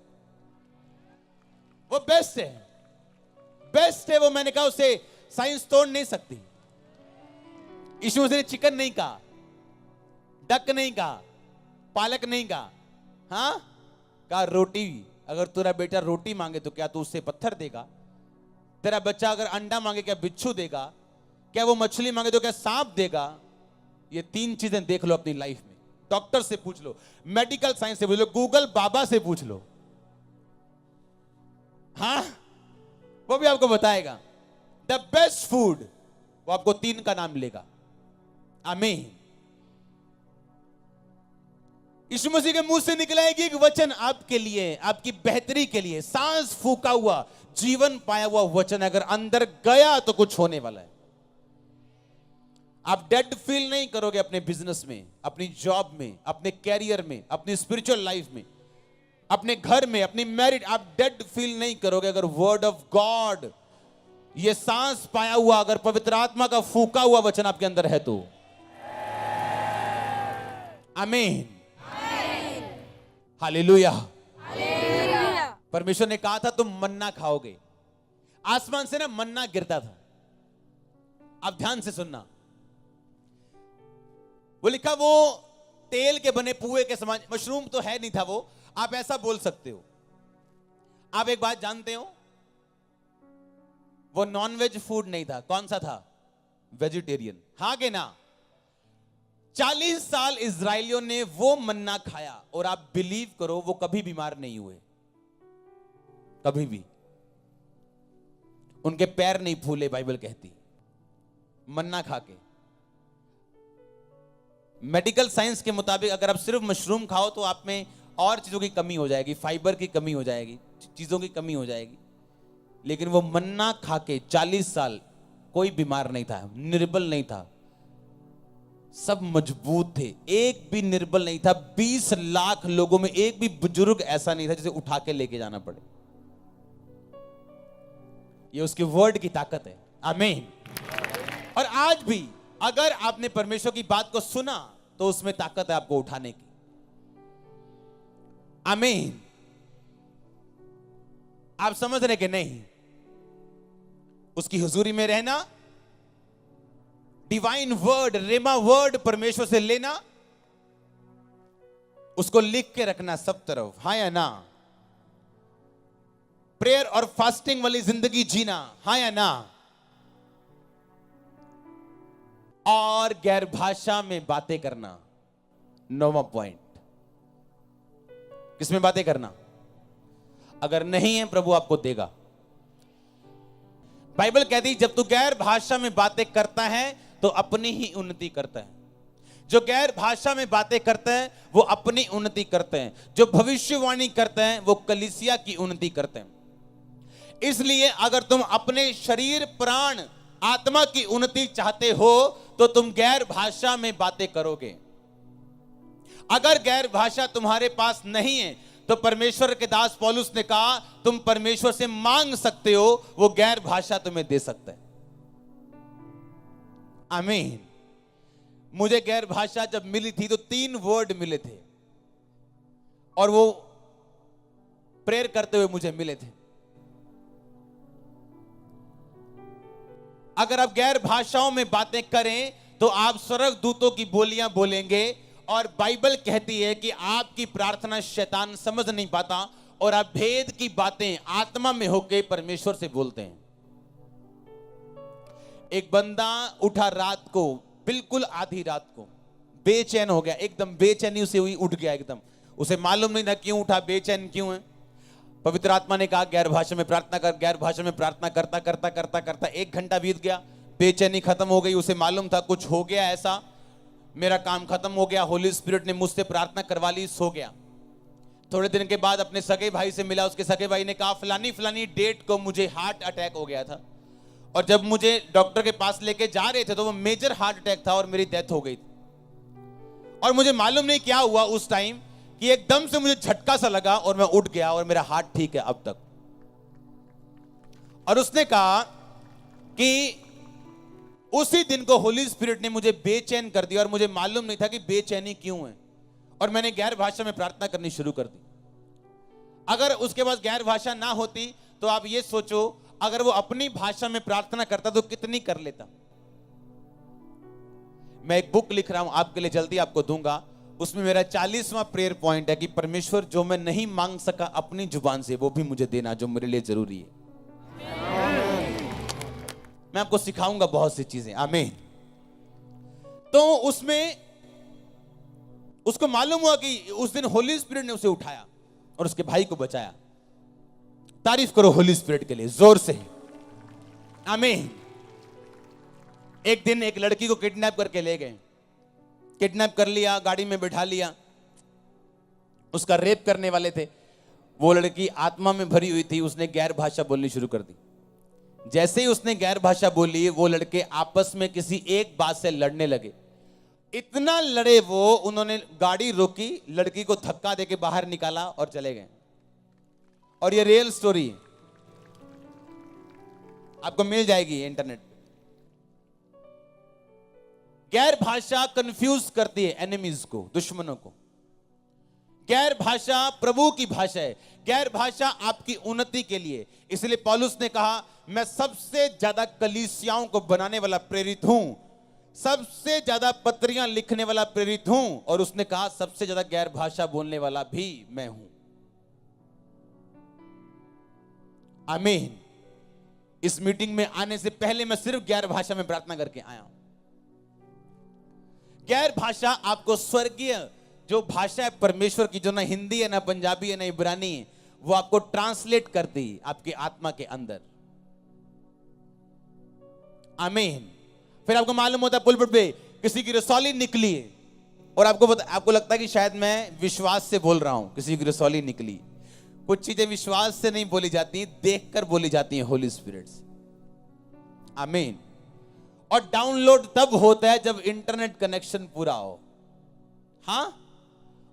वो बेस्ट है, बेस्ट है वो। मैंने कहा उसे साइंस तोड़ नहीं सकती। यीशु मसीह ने चिकन नहीं कहा, डक नहीं कहा, पालक नहीं कहा, हाँ, कहा रोटी। अगर तेरा बेटा रोटी मांगे तो क्या तू उससे पत्थर देगा? तेरा बच्चा अगर अंडा मांगे क्या बिच्छू देगा? क्या वो मछली मांगे तो क्या सांप देगा? ये तीन चीजें देख लो अपनी लाइफ में। डॉक्टर से पूछ लो, मेडिकल साइंस से पूछ लो, गूगल बाबा से पूछ लो, हाँ, वो भी आपको बताएगा। द बेस्ट फूड, वो आपको तीन का नाम लेगा। आमीन। यीशु मसीह के मुंह से निकला एक वचन आपके लिए, आपकी बेहतरी के लिए, सांस फूका हुआ, जीवन पाया हुआ वचन अगर अंदर गया तो कुछ होने वाला है। आप डेड फील नहीं करोगे अपने बिजनेस में, अपनी जॉब में, अपने कैरियर में, अपनी स्पिरिचुअल लाइफ में, अपने घर में, अपनी मैरिड। आप डेड फील नहीं करोगे अगर वर्ड ऑफ गॉड, ये सांस पाया हुआ, अगर पवित्र आत्मा का फूका हुआ वचन आपके अंदर है तो। आमीन, हालेलुया। परमेश्वर ने कहा था तुम मन्ना खाओगे। आसमान से ना मन्ना गिरता था। आप ध्यान से सुनना, वो लिखा वो तेल के बने पुए के समान, मशरूम तो है नहीं था वो, आप ऐसा बोल सकते हो। आप एक बात जानते हो, वो नॉनवेज फूड नहीं था। कौन सा था? वेजिटेरियन। हाँ के ना? 40 साल इजराइलियों ने वो मन्ना खाया और आप बिलीव करो वो कभी बीमार नहीं हुए, कभी भी। उनके पैर नहीं फूले, बाइबल कहती, मन्ना खा के। मेडिकल साइंस के मुताबिक अगर आप सिर्फ मशरूम खाओ तो आप में और चीजों की कमी हो जाएगी, फाइबर की कमी हो जाएगी, चीजों की कमी हो जाएगी। लेकिन वो मन्ना खा के 40 साल कोई बीमार नहीं था, निर्बल नहीं था, सब मजबूत थे, एक भी निर्बल नहीं था। 20 लाख लोगों में एक भी बुजुर्ग ऐसा नहीं था जिसे उठा के लेके जाना पड़े। ये उसके वर्ड की ताकत है। आमीन। और आज भी अगर आपने परमेश्वर की बात को सुना तो उसमें ताकत है आपको उठाने की। आमीन। आप समझ रहे कि नहीं? उसकी हुजूरी में रहना, डिवाइन वर्ड, रेमा वर्ड परमेश्वर से लेना, उसको लिख के रखना सब तरफ, हाँ या ना? प्रेयर और फास्टिंग वाली जिंदगी जीना, हाँ या ना? और गैर भाषा में बातें करना, 9वां पॉइंट। किसमें बातें करना? अगर नहीं है प्रभु आपको देगा। बाइबल कहती है जब तू गैर भाषा में बातें करता है तो अपनी ही उन्नति करता है। जो गैर भाषा में बातें करते हैं वो अपनी उन्नति करते हैं, जो भविष्यवाणी करते हैं वो कलीसिया की उन्नति करते हैं। इसलिए अगर तुम अपने शरीर, प्राण, आत्मा की उन्नति चाहते हो तो तुम गैर भाषा में बातें करोगे। अगर गैर भाषा तुम्हारे पास नहीं है तो परमेश्वर के दास पौलुस ने कहा तुम परमेश्वर से मांग सकते हो, वो गैर भाषा तुम्हें दे सकता है। आमीन। मुझे गैर भाषा जब मिली थी तो 3 वर्ड मिले थे और वो प्रेयर करते हुए मुझे मिले थे। अगर आप गैर भाषाओं में बातें करें तो आप स्वर्गदूतों की बोलियां बोलेंगे और बाइबल कहती है कि आपकी प्रार्थना शैतान समझ नहीं पाता और आप भेद की बातें आत्मा में होकर परमेश्वर से बोलते हैं। एक बंदा उठा रात को, बिल्कुल आधी रात को, बेचैन हो गया, एकदम बेचैनी उसे हुई, उठ गया एकदम। उसे मालूम नहीं था क्यों उठा, बेचैन क्यों है। पवित्र आत्मा ने कहा गैर भाषा में प्रार्थना कर। गैर भाषा में प्रार्थना करता करता करता करता 1 घंटा बीत गया, बेचैनी खत्म हो गई। उसे मालूम था कुछ हो गया ऐसा, मेरा काम खत्म हो गया, होली स्पिरिट ने मुझसे प्रार्थना करवा ली, सो गया। थोड़े दिन के बाद अपने सगे भाई से मिला। उसके सगे भाई ने कहा फलानी फलानी डेट को मुझे हार्ट अटैक हो गया था और जब मुझे डॉक्टर के पास लेके जा रहे थे तो वो मेजर हार्ट अटैक था और मेरी डेथ हो गई थी। और मुझे मालूम नहीं क्या हुआ उस टाइम कि एकदम से मुझे झटका सा लगा और मैं उठ गया और मेरा हार्ट ठीक है अब तक। और उसने कहा कि उसी दिन को होली स्पिरिट ने मुझे बेचैन कर दिया और मुझे मालूम नहीं था कि बेचैनी क्यों है और मैंने गैर भाषा में प्रार्थना करनी शुरू कर दी। अगर उसके पास गैर भाषा ना होती तो आप ये सोचो अगर वो अपनी भाषा में प्रार्थना करता तो कितनी कर लेता। मैं एक बुक लिख रहा हूं आपके लिए, जल्दी आपको दूंगा। उसमें मेरा 40वां प्रेयर पॉइंट है कि परमेश्वर जो मैं नहीं मांग सका अपनी जुबान से वो भी मुझे देना जो मेरे लिए जरूरी है। मैं आपको सिखाऊंगा बहुत सी चीजें। आमीन। तो उसमें उसको मालूम हुआ कि उस दिन होली स्पिरिट ने उसे उठाया और उसके भाई को बचाया। तारीफ करो होली स्पिरिट के लिए जोर से। आमीन। एक दिन एक लड़की को किडनैप करके ले गए, किडनैप कर लिया, गाड़ी में बिठा लिया, उसका रेप करने वाले थे। वो लड़की आत्मा में भरी हुई थी, उसने गैर भाषा बोलनी शुरू कर दी। जैसे ही उसने गैर भाषा बोली वो लड़के आपस में किसी एक बात से लड़ने लगे। इतना लड़े वो, उन्होंने गाड़ी रोकी, लड़की को धक्का देके बाहर निकाला और चले गए। और ये रियल स्टोरी है, आपको मिल जाएगी इंटरनेट पे। गैर भाषा कंफ्यूज करती है एनिमीज को, दुश्मनों को। गैर भाषा प्रभु की भाषा है, गैर भाषा आपकी उन्नति के लिए। इसलिए पौलुस ने कहा मैं सबसे ज्यादा कलीसियाओं को बनाने वाला प्रेरित हूं, सबसे ज्यादा पत्रियां लिखने वाला प्रेरित हूं, और उसने कहा सबसे ज्यादा गैर भाषा बोलने वाला भी मैं हूं। आमीन। इस मीटिंग में आने से पहले मैं सिर्फ गैर भाषा में प्रार्थना करके आया हूं। गैर भाषा आपको स्वर्गीय जो भाषा है परमेश्वर की, जो ना हिंदी है, ना पंजाबी है, ना इब्रानी है, वो आपको ट्रांसलेट करती है आपकी आत्मा के अंदर। आमीन। फिर आपको मालूम होता है पुलपिट पे किसी की रसौली निकली है और आपको लगता है कि शायद मैं विश्वास से बोल रहा हूं, किसी की रसौली निकली। कुछ चीजें विश्वास से नहीं बोली जाती, देखकर बोली जाती हैं होली स्पिरिट से। आमीन। और डाउनलोड तब होता है जब इंटरनेट कनेक्शन पूरा हो। हाँ,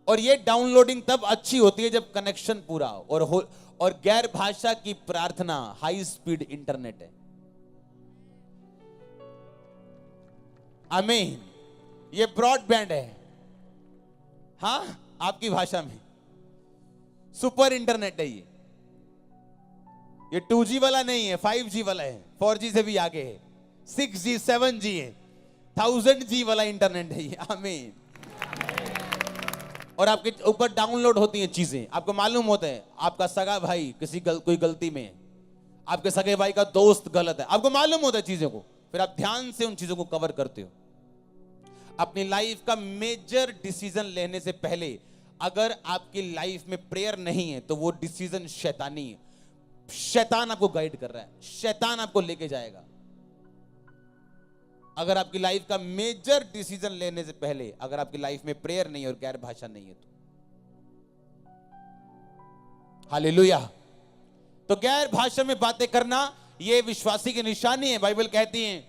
और ये डाउनलोडिंग तब अच्छी होती है जब कनेक्शन पूरा हो। और गैर भाषा की प्रार्थना हाई स्पीड इंटरनेट है। आमीन। ये ब्रॉडबैंड है। हाँ, आपकी भाषा में सुपर इंटरनेट है। ये 2G वाला नहीं है, 5G वाला है, 4G से भी आगे है, 6G 7G है, 1000G वाला इंटरनेट है ये। आमीन। और आपके ऊपर डाउनलोड होती हैं चीजें, आपको मालूम होता है आपका सगा भाई कोई गलती में है, आपके सगे भाई का दोस्त गलत है, आपको मालूम होता है चीजों को, फिर आप ध्यान से उन चीजों को कवर करते हो। अपनी लाइफ का मेजर डिसीजन लेने से पहले अगर आपकी लाइफ में प्रेयर नहीं है तो वो डिसीजन शैतानी है। शैतान आपको गाइड कर रहा है, शैतान आपको लेके जाएगा। अगर आपकी लाइफ का मेजर डिसीजन लेने से पहले अगर आपकी लाइफ में प्रेयर नहीं है और गैर भाषा नहीं है तो हालेलुया। तो गैर भाषा में बातें करना यह विश्वासी की निशानी है। बाइबल कहती है,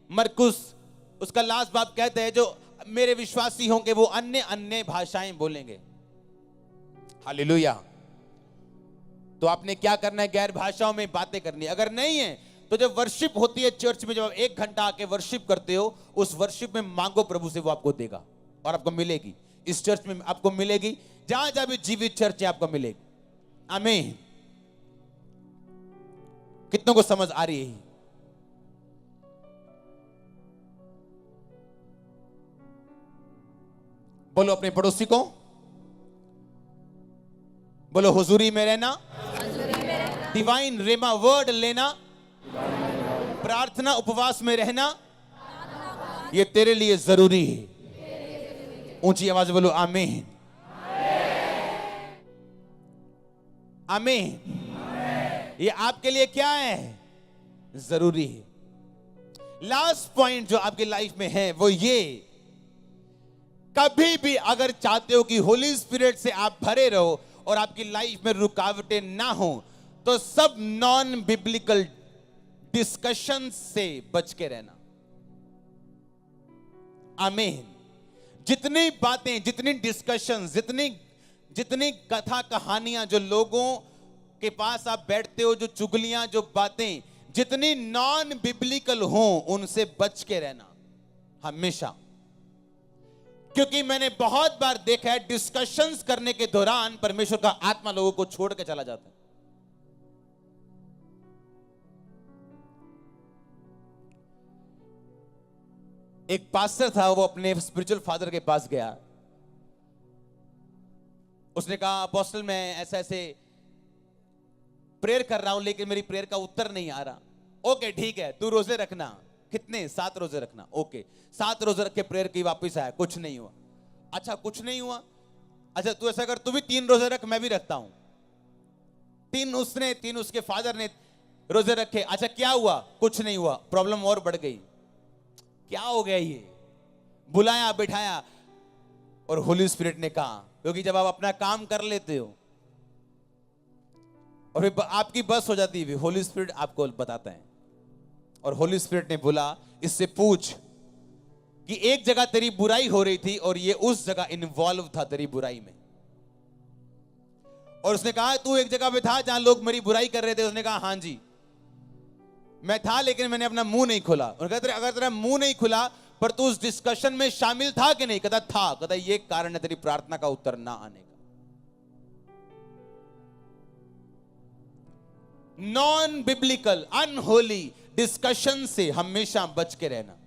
मरकुस उसका लास्ट बाब कहते हैं, जो मेरे विश्वासी होंगे वो अन्य अन्य भाषाएं बोलेंगे। हालेलुया। तो आपने क्या करना है? गैर भाषाओं में बातें करनी है। अगर नहीं है तो जब वर्शिप होती है चर्च में, जब आप 1 घंटा आके वर्शिप करते हो, उस वर्शिप में मांगो प्रभु से, वो आपको देगा और आपको मिलेगी। इस चर्च में आपको मिलेगी, जहां जहां भी जीवित चर्च है आपको मिलेगी। आमीन। कितनों को समझ आ रही है? बोलो अपने पड़ोसी को, बोलो हुजूरी में रहना, डिवाइन रेमा वर्ड लेना, प्रार्थना उपवास में रहना, ये तेरे लिए जरूरी है। ऊंची आवाज बोलो आमीन, आमीन। ये आपके लिए क्या है? जरूरी है। लास्ट पॉइंट जो आपकी लाइफ में है वो ये, कभी भी अगर चाहते हो कि होली स्पिरिट से आप भरे रहो और आपकी लाइफ में रुकावटें ना हो, तो सब नॉन बिब्लिकल डिस्कशन से बच के रहना। आमीन। जितनी बातें, जितनी डिस्कशन, जितनी कथा कहानियां जो लोगों के पास आप बैठते हो, जो चुगलियां, जो बातें जितनी नॉन बिब्लिकल हो, उनसे बच के रहना हमेशा। क्योंकि मैंने बहुत बार देखा है डिस्कशंस करने के दौरान परमेश्वर का आत्मा लोगों को छोड़ के चला जाता है। एक पास्टर था, वो अपने स्पिरिचुअल फादर के पास गया। उसने कहा, अपोस्टल मैं ऐसे ऐसे प्रेयर कर रहा हूं लेकिन मेरी प्रेयर का उत्तर नहीं आ रहा। ओके ठीक है, तू रोजे रखना। कितने? 7 रोजे रखना। ओके, 7 रोजे रख के प्रेयर की, वापस आया, कुछ नहीं हुआ। अच्छा कुछ नहीं हुआ, अच्छा तू ऐसा कर, तू भी 3 रोजे रख, मैं भी रखता हूं। 3 उसके फादर ने रोजे रखे। अच्छा क्या हुआ? कुछ नहीं हुआ। प्रॉब्लम और बढ़ गई। क्या हो गया? ये बुलाया, बिठाया और होली स्पिरिट ने कहा, क्योंकि जब आप अपना काम कर लेते हो और फिर आपकी बस हो जाती है, होली स्पिरिट आपको बताता है। और होली स्पिरिट ने बोला, इससे पूछ कि एक जगह तेरी बुराई हो रही थी और ये उस जगह इन्वॉल्व था तेरी बुराई में। और उसने कहा, तू एक जगह पे था जहां लोग मेरी बुराई कर रहे थे। उसने कहा, हां जी मैं था, लेकिन मैंने अपना मुंह नहीं खोला। उन्होंने कहा, अगर तेरा मुंह नहीं खुला पर तू उस डिस्कशन में शामिल था कि नहीं? कहता था। कहता ये कारण है तेरी प्रार्थना का उत्तर ना आने का। नॉन बिब्लिकल अनहोली डिस्कशन से हमेशा बच के रहना।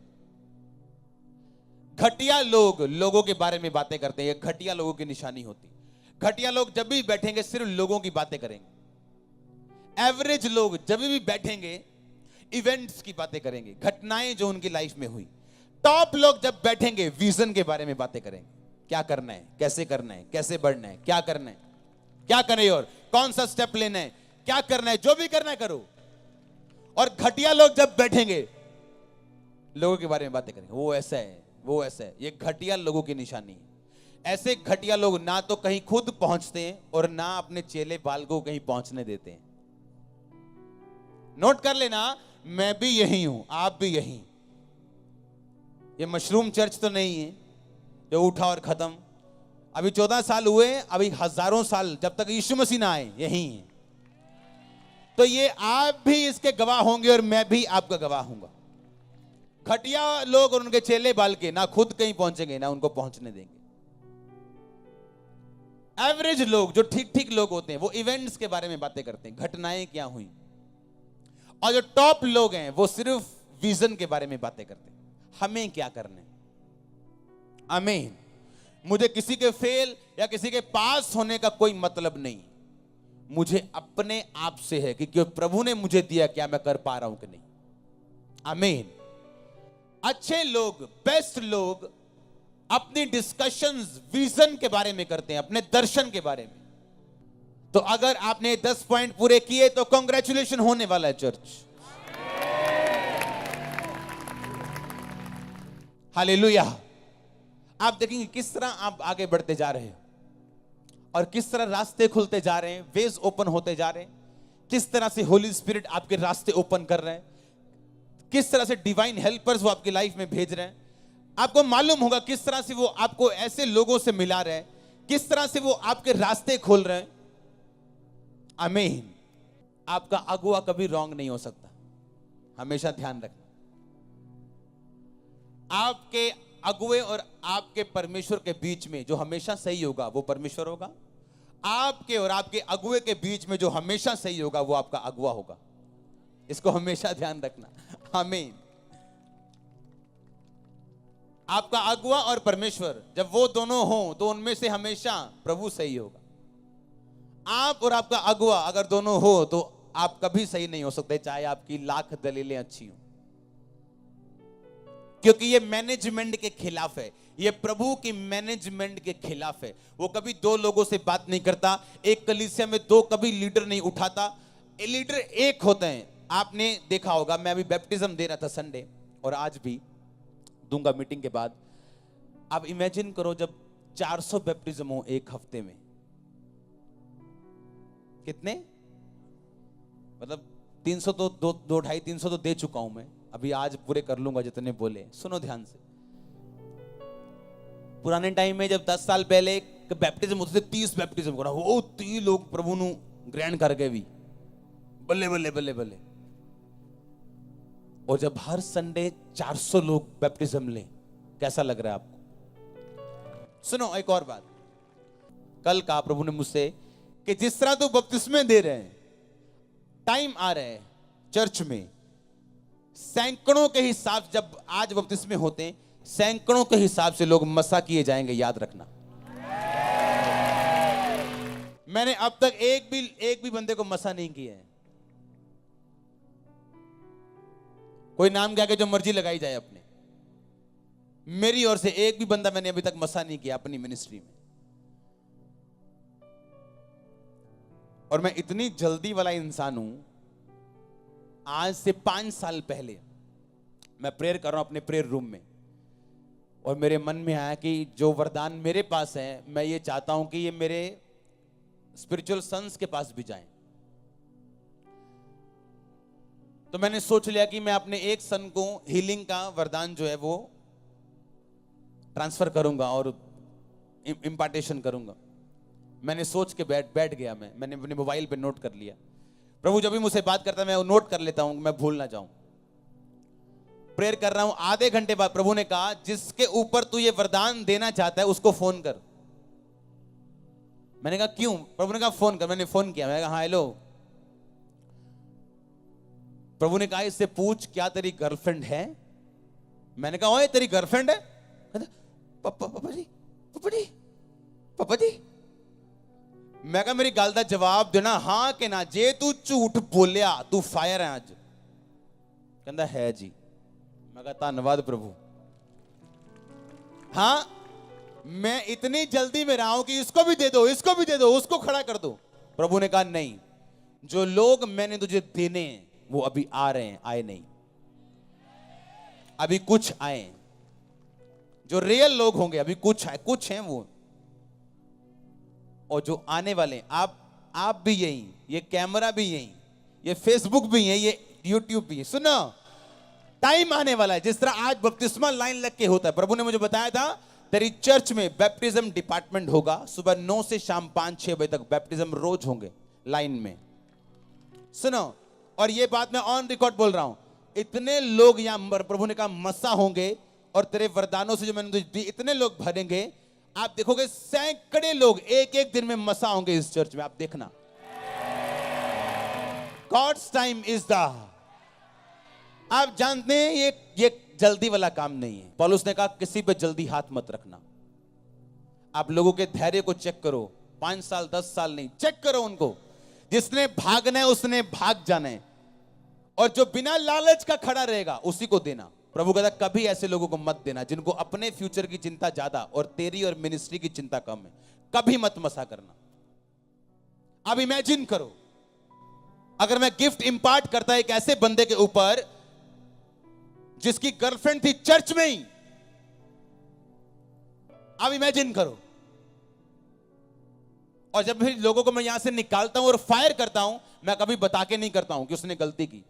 घटिया लोग लोगों के बारे में बातें करते हैं, ये घटिया लोगों की निशानी होती है। घटिया लोग जब भी बैठेंगे सिर्फ लोगों की बातें करेंगे। एवरेज लोग जब भी बैठेंगे इवेंट्स की बातें करेंगे, घटनाएं जो उनकी लाइफ में हुई। टॉप लोग जब बैठेंगे विजन के बारे में बातें करेंगे, क्या करना है, कैसे करना है, कैसे बढ़ना है, क्या करना है, क्या करें और कौन सा स्टेप लेना है, क्या करना है, जो भी करना है करो। और घटिया लोग जब बैठेंगे लोगों के बारे में बातें करेंगे, वो ऐसा है, वो ऐसा है। ये घटिया लोगों की निशानी है। ऐसे घटिया लोग ना तो कहीं खुद पहुंचते हैं और ना अपने चेले बाल को कहीं पहुंचने देते हैं। नोट कर लेना, मैं भी यही हूं, आप भी यही। ये मशरूम चर्च तो नहीं है जो उठा और खत्म। अभी 14 साल हुए, अभी हजारों साल जब तक यीशु मसीह ना आए यही है। तो ये आप भी इसके गवाह होंगे और मैं भी आपका गवाह हूंगा। घटिया लोग और उनके चेले बाल के ना खुद कहीं पहुंचेंगे ना उनको पहुंचने देंगे। एवरेज लोग जो ठीक ठीक लोग होते हैं वो इवेंट्स के बारे में बातें करते हैं, घटनाएं क्या हुई। और जो टॉप लोग हैं वो सिर्फ विजन के बारे में बातें करते हैं, हमें क्या करना है। आमीन। मुझे किसी के फेल या किसी के पास होने का कोई मतलब नहीं, मुझे अपने आप से है कि क्यों प्रभु ने मुझे दिया, क्या मैं कर पा रहा हूं कि नहीं। आमीन। अच्छे लोग, बेस्ट लोग अपनी डिस्कशंस विजन के बारे में करते हैं, अपने दर्शन के बारे में। तो अगर आपने 10 पॉइंट पूरे किए तो कांग्रेचुलेशन होने वाला है चर्च। हालेलुया। आप देखेंगे किस तरह आप आगे बढ़ते जा रहे हैं और किस तरह रास्ते खुलते जा रहे हैं, वेज ओपन होते जा रहे हैं, किस तरह से होली स्पिरिट आपके रास्ते ओपन कर रहे हैं, किस तरह से डिवाइन हेल्पर्स वो आपकी लाइफ में भेज रहे हैं। आपको मालूम होगा किस तरह से वो आपको ऐसे लोगों से मिला रहे हैं, किस तरह से वो आपके रास्ते खोल रहे हैं। आमीन। आपका अगुआ कभी रॉन्ग नहीं हो सकता, हमेशा ध्यान रखना। आपके अगुए और आपके परमेश्वर के बीच में जो हमेशा सही होगा वो परमेश्वर होगा। आपके और आपके अगुए के बीच में जो हमेशा सही होगा वो आपका अगुआ होगा। इसको हमेशा ध्यान रखना। आमीन। आपका अगुआ और परमेश्वर जब वो दोनों हो तो उनमें से हमेशा प्रभु सही होगा। आप और आपका अगुआ अगर दोनों हो तो आप कभी सही नहीं हो सकते, चाहे आपकी लाख दलीलें अच्छी हो, क्योंकि ये मैनेजमेंट के खिलाफ है, ये प्रभु की मैनेजमेंट के खिलाफ है। वो कभी दो लोगों से बात नहीं करता, एक कलीसिया में दो कभी लीडर नहीं उठाता, लीडर एक होते हैं। आपने देखा होगा, मैं अभी बैप्टिज्म दे रहा था संडे और आज भी दूंगा मीटिंग के बाद। आप इमेजिन करो जब 400 बैप्टिज्म हो एक हफ्ते में, कितने, मतलब 300 तो दो 250-300 तो दे चुका हूं मैं, अभी आज पूरे कर लूंगा जितने बोले। सुनो ध्यान से। पुराने टाइम में जब 10 साल पहले बैप्टिज्म होते थे, 30 बैप्टिज्म करा वो 30 लोग प्रभु नु ग्रहण कर गए भी, बल्ले बल्ले बल्ले बल्ले। और जब हर संडे 400 लोग बैप्टिज्म लें, कैसा लग रहा है आपको? सुनो एक और बात, कल कहा प्रभु ने मुझसे कि जिस तरह तू बपतिस्मे दे रहे हैं, टाइम आ रहा है चर्च में सैकड़ों के हिसाब, जब आज बपतिस्मे होते हैं सैकड़ों के हिसाब से लोग मसा किए जाएंगे, याद रखना। मैंने अब तक एक भी बंदे को मसा नहीं किया है। कोई नाम क्या के जो मर्जी लगाई जाए अपने, मेरी ओर से एक भी बंदा मैंने अभी तक मसा नहीं किया अपनी मिनिस्ट्री में। और मैं इतनी जल्दी वाला इंसान हूं, आज से 5 साल पहले मैं प्रेयर कर रहा हूं अपने प्रेयर रूम में, और मेरे मन में आया कि जो वरदान मेरे पास है, मैं ये चाहता हूं कि ये मेरे स्पिरिचुअल सन्स के पास भी जाएं। तो मैंने सोच लिया कि मैं अपने एक सन को हीलिंग का वरदान जो है वो ट्रांसफर करूंगा और इंपार्टेशन करूंगा। मैंने सोच के बैठ गया। मैंने अपने मोबाइल पे नोट कर लिया। प्रभु जब भी मुझसे बात करता है मैं नोट कर लेता हूं, मैं भूल ना जाऊं। प्रेयर कर रहा हूं, आधे घंटे बाद प्रभु ने कहा जिसके ऊपर तू ये वरदान देना चाहता है उसको फोन कर। मैंने कहा क्यों? प्रभु ने कहा फोन कर। मैंने फोन किया, मैंने कहा हाँ हेलो। प्रभु ने कहा इससे पूछ क्या तेरी गर्लफ्रेंड है? मैंने कहा ओए तेरी गर्लफ्रेंड है? पापा जी। मैं कहा मेरी गल का जवाब देना हाँ कि ना, जे तू झूठ बोलिया तू फायर है अज। कहता है जी। मैं कहा धन्यवाद प्रभु। हाँ मैं इतनी जल्दी में रहा हूं कि इसको भी दे दो, इसको भी दे दो, उसको खड़ा कर दो। प्रभु ने कहा नहीं, जो लोग मैंने तुझे देने हैं वो अभी आ रहे हैं, आए नहीं, अभी कुछ आए। जो रियल लोग होंगे अभी कुछ आए, कुछ हैं वो, और जो आने वाले आप भी यही, ये कैमरा भी यही, ये फेसबुक भी है, ये यूट्यूब भी है। सुनो टाइम आने वाला है जिस तरह आज बपतिस्मा लाइन लग के होता है। प्रभु ने मुझे बताया था तेरी चर्च में बैप्टिज्म डिपार्टमेंट होगा, सुबह 9 से शाम 5-6 बजे तक बैप्टिज्म रोज होंगे लाइन में। सुनो, और ये बात मैं ऑन रिकॉर्ड बोल रहा हूं, इतने लोग यहां प्रभु ने कहा मसा होंगे और तेरे वरदानों से जो मैंने तुझे दी इतने लोग भरेंगे, आप देखोगे सैकड़े लोग एक एक दिन में मसा होंगे इस चर्च में। आप देखना, गॉड्स टाइम इज द, आप जानते हैं ये जल्दी वाला काम नहीं है। पौलुस ने कहा किसी पे जल्दी हाथ मत रखना। आप लोगों के धैर्य को चेक करो, 5 साल 10 साल नहीं, चेक करो उनको। जिसने भागना है उसने भाग जाना है, और जो बिना लालच का खड़ा रहेगा उसी को देना। प्रभु कहता कभी ऐसे लोगों को मत देना जिनको अपने फ्यूचर की चिंता ज्यादा और तेरी और मिनिस्ट्री की चिंता कम है। कभी मत मसा करना। अब इमेजिन करो अगर मैं गिफ्ट इंपार्ट करता एक ऐसे बंदे के ऊपर जिसकी गर्लफ्रेंड थी चर्च में ही। अब इमेजिन करो, और जब भी लोगों को मैं यहां से निकालता हूं और फायर करता हूं, मैं कभी बता के नहीं करता हूं कि उसने गलती की,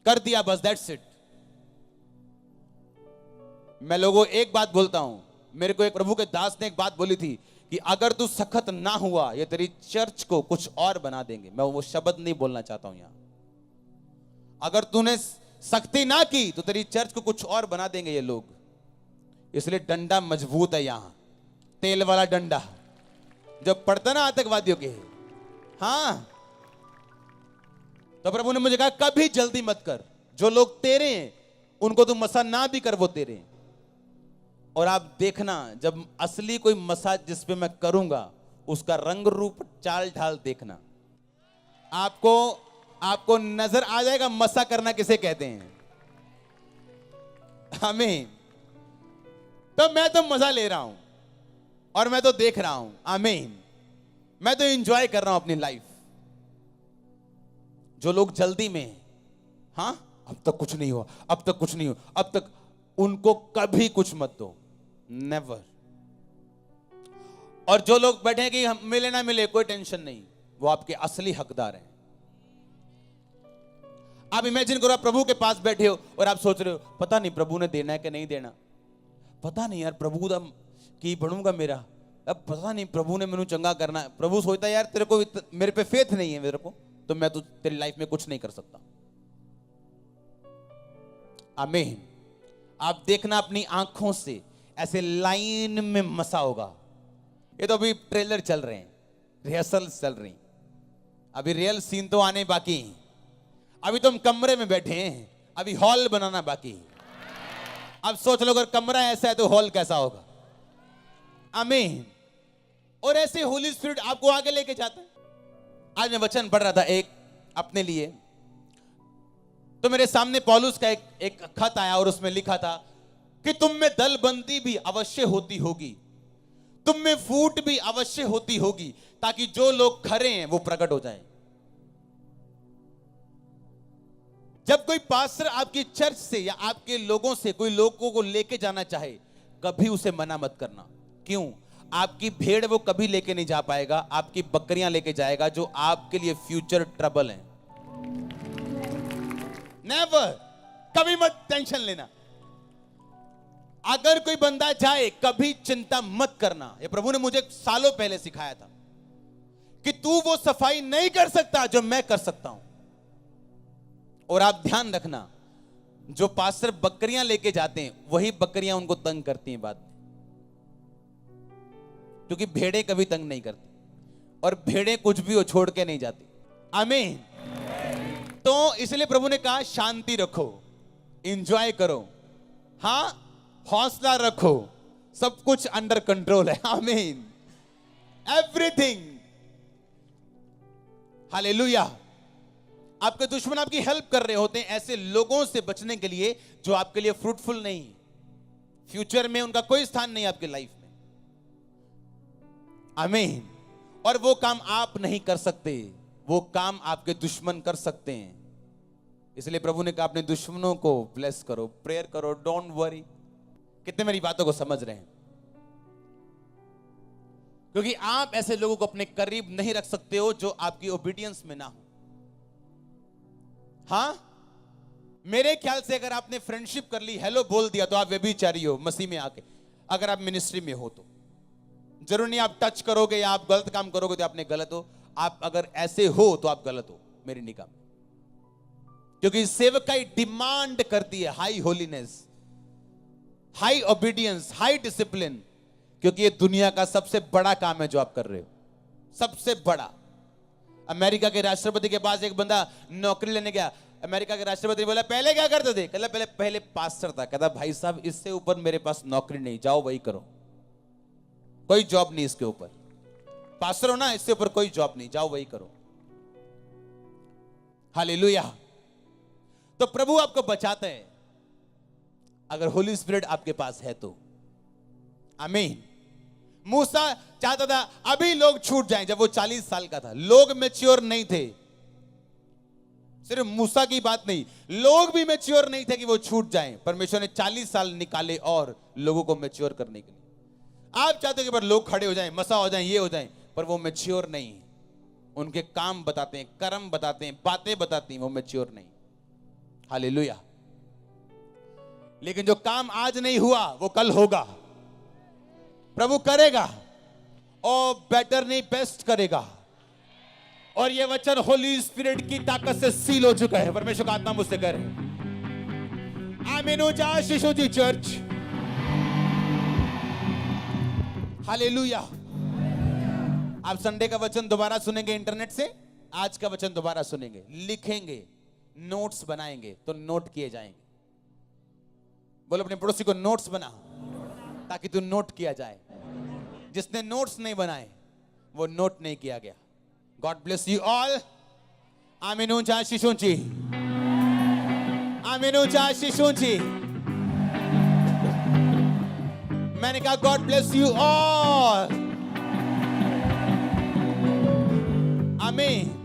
कर दिया बस, दैट्स इट। मैं लोगों एक बात बोलता हूं, मेरे को एक प्रभु के दास ने एक बात बोली थी कि अगर तू सख्त ना हुआ ये तेरी चर्च को कुछ और बना देंगे। मैं वो शब्द नहीं बोलना चाहता हूं यहां। अगर तूने सख्ती ना की तो तेरी चर्च को कुछ और बना देंगे ये लोग। इसलिए डंडा मजबूत है यहां, तेल वाला डंडा जो पड़ता ना आतंकवादियों के। हां, तो प्रभु ने मुझे कहा कभी जल्दी मत कर। जो लोग तेरे हैं उनको तू मसा ना भी कर, वो तेरे हैं। और आप देखना जब असली कोई मसाज जिस पे मैं करूंगा उसका रंग रूप चाल ढाल देखना, आपको नजर आ जाएगा मसा करना किसे कहते हैं। आमीन। तो मैं तो मजा ले रहा हूं और मैं तो देख रहा हूं। आमीन। मैं तो एंजॉय कर रहा हूं अपनी लाइफ। जो लोग जल्दी में हैं, हां अब तक कुछ नहीं हुआ, अब तक कुछ नहीं हुआ, अब तक, उनको कभी कुछ मत दो, नेवर। और जो लोग बैठे हैं कि हम मिले ना मिले कोई टेंशन नहीं, वो आपके असली हकदार हैं। आप इमेजिन करो आप प्रभु के पास बैठे हो और आप सोच रहे हो पता नहीं प्रभु ने देना है कि नहीं देना, पता नहीं यार प्रभु दा की बनूंगा मेरा, अब पता नहीं प्रभु ने मैनू चंगा करना है। प्रभु सोचता है यार तेरे को मेरे पे फेथ नहीं है मेरे को, तो मैं तो तेरी लाइफ में कुछ नहीं कर सकता। आमीन। आप देखना अपनी आंखों से ऐसे लाइन में मसा होगा। ये तो अभी ट्रेलर चल रहे हैं, रिहर्सल चल रही, अभी रियल सीन तो आने बाकी हैं। अभी तो हम कमरे में बैठे हैं, अभी हॉल बनाना बाकी है। अब सोच लो अगर कमरा ऐसा है तो हॉल कैसा होगा। आमीन। और ऐसे होली स्पिरिट आपको आगे लेके जाता है। आज मैं वचन पढ़ रहा था एक अपने लिए, तो मेरे सामने पौलुस का एक खत आया और उसमें लिखा था कि तुम में दलबंदी भी अवश्य होती होगी, तुम में फूट भी अवश्य होती होगी, ताकि जो लोग खरे हैं वो प्रकट हो जाएं। जब कोई पास्टर आपकी चर्च से या आपके लोगों से कोई लोगों को लेके जाना चाहे, कभी उसे मना मत करना। क्यों? आपकी भेड़ वो कभी लेके नहीं जा पाएगा, आपकी बकरियां लेके जाएगा जो आपके लिए फ्यूचर ट्रबल है। नेवर, कभी मत टेंशन लेना। अगर कोई बंदा जाए कभी चिंता मत करना। ये प्रभु ने मुझे सालों पहले सिखाया था कि तू वो सफाई नहीं कर सकता जो मैं कर सकता हूं। और आप ध्यान रखना, जो पास्टर बकरियां लेके जाते हैं वही बकरियां उनको तंग करती हैं बाद में, क्योंकि भेड़ें कभी तंग नहीं करती, और भेड़ें कुछ भी हो छोड़ के नहीं जाती। आमीन। तो इसलिए प्रभु ने कहा शांति रखो, एंजॉय करो, हां हौसला रखो, सब कुछ अंडर कंट्रोल है। आमीन। Everything, hallelujah. आपके दुश्मन आपकी हेल्प कर रहे होते हैं ऐसे लोगों से बचने के लिए जो आपके लिए फ्रूटफुल नहीं, फ्यूचर में उनका कोई स्थान नहीं आपकी लाइफ में। आमीन। और वो काम आप नहीं कर सकते, वो काम आपके दुश्मन कर सकते हैं। इसलिए प्रभु ने कहा अपने दुश्मनों को ब्लेस करो, प्रेयर करो, डोंट वरी। कितने मेरी बातों को समझ रहे हैं? क्योंकि आप ऐसे लोगों को अपने करीब नहीं रख सकते हो जो आपकी ओबीडियंस में ना हो। हां, मेरे ख्याल से अगर आपने फ्रेंडशिप कर ली, हेलो बोल दिया, तो आप व्यभिचारी हो मसीह में आके। अगर आप मिनिस्ट्री में हो तो जरूर नहीं आप टच करोगे या आप गलत काम करोगे तो आपने गलत हो। आप अगर ऐसे हो तो आप गलत हो मेरी निगाह में, क्योंकि सेवकाई डिमांड करती है high holiness, high obedience, high discipline, क्योंकि ये दुनिया का सबसे बड़ा काम है जो आप कर रहे हो, सबसे बड़ा। अमेरिका के राष्ट्रपति के पास एक बंदा नौकरी लेने गया। अमेरिका के राष्ट्रपति ने बोला पहले क्या करते थे? कहला पहले पास्टर था। कहता भाई साहब इससे ऊपर मेरे पास नौकरी नहीं, जाओ वही करो, कोई जॉब नहीं इसके ऊपर। पास्टर हो ना, इससे ऊपर कोई जॉब नहीं, जाओ वही करो। हालेलुया। तो प्रभु आपको बचाते हैं अगर होली स्पिरिट आपके पास है तो। आमीन। मूसा चाहता था अभी लोग छूट जाएं। जब वो 40 साल का था, लोग मैच्योर नहीं थे। सिर्फ मूसा की बात नहीं, लोग भी मैच्योर नहीं थे कि वो छूट जाएं। परमेश्वर ने 40 साल निकाले और लोगों को मैच्योर करने के लिए। आप चाहते हो कि पर लोग खड़े हो जाएं, मसा हो जाएं, ये हो जाएं, पर वो मैच्योर नहीं। उनके काम बताते हैं, कर्म बताते हैं, बातें बताती हैं, वो मैच्योर नहीं। हालेलुया। लेकिन जो काम आज नहीं हुआ वो कल होगा, प्रभु करेगा, और बेटर नहीं बेस्ट करेगा। और ये वचन होली स्पिरिट की ताकत से सील हो चुका है। परमेश्वर का आत्मा मुझसे करे आमीन। ऊंचा शिशु जी चर्च। हालेलुया। आप संडे का वचन दोबारा सुनेंगे इंटरनेट से, आज का वचन दोबारा सुनेंगे, लिखेंगे, नोट्स बनाएंगे तो नोट किए जाएंगे। बोलो अपने पड़ोसी को नोट्स बना, ताकि तू नोट किया जाए। जिसने नोट्स नहीं बनाए वो नोट नहीं किया गया। God bless you all. आमीन। ऊंचा शिशुंची, आमीन। ऊंचा शिशुंची। मैंने कहा गॉड ब्लेस यू ऑल। आमीन।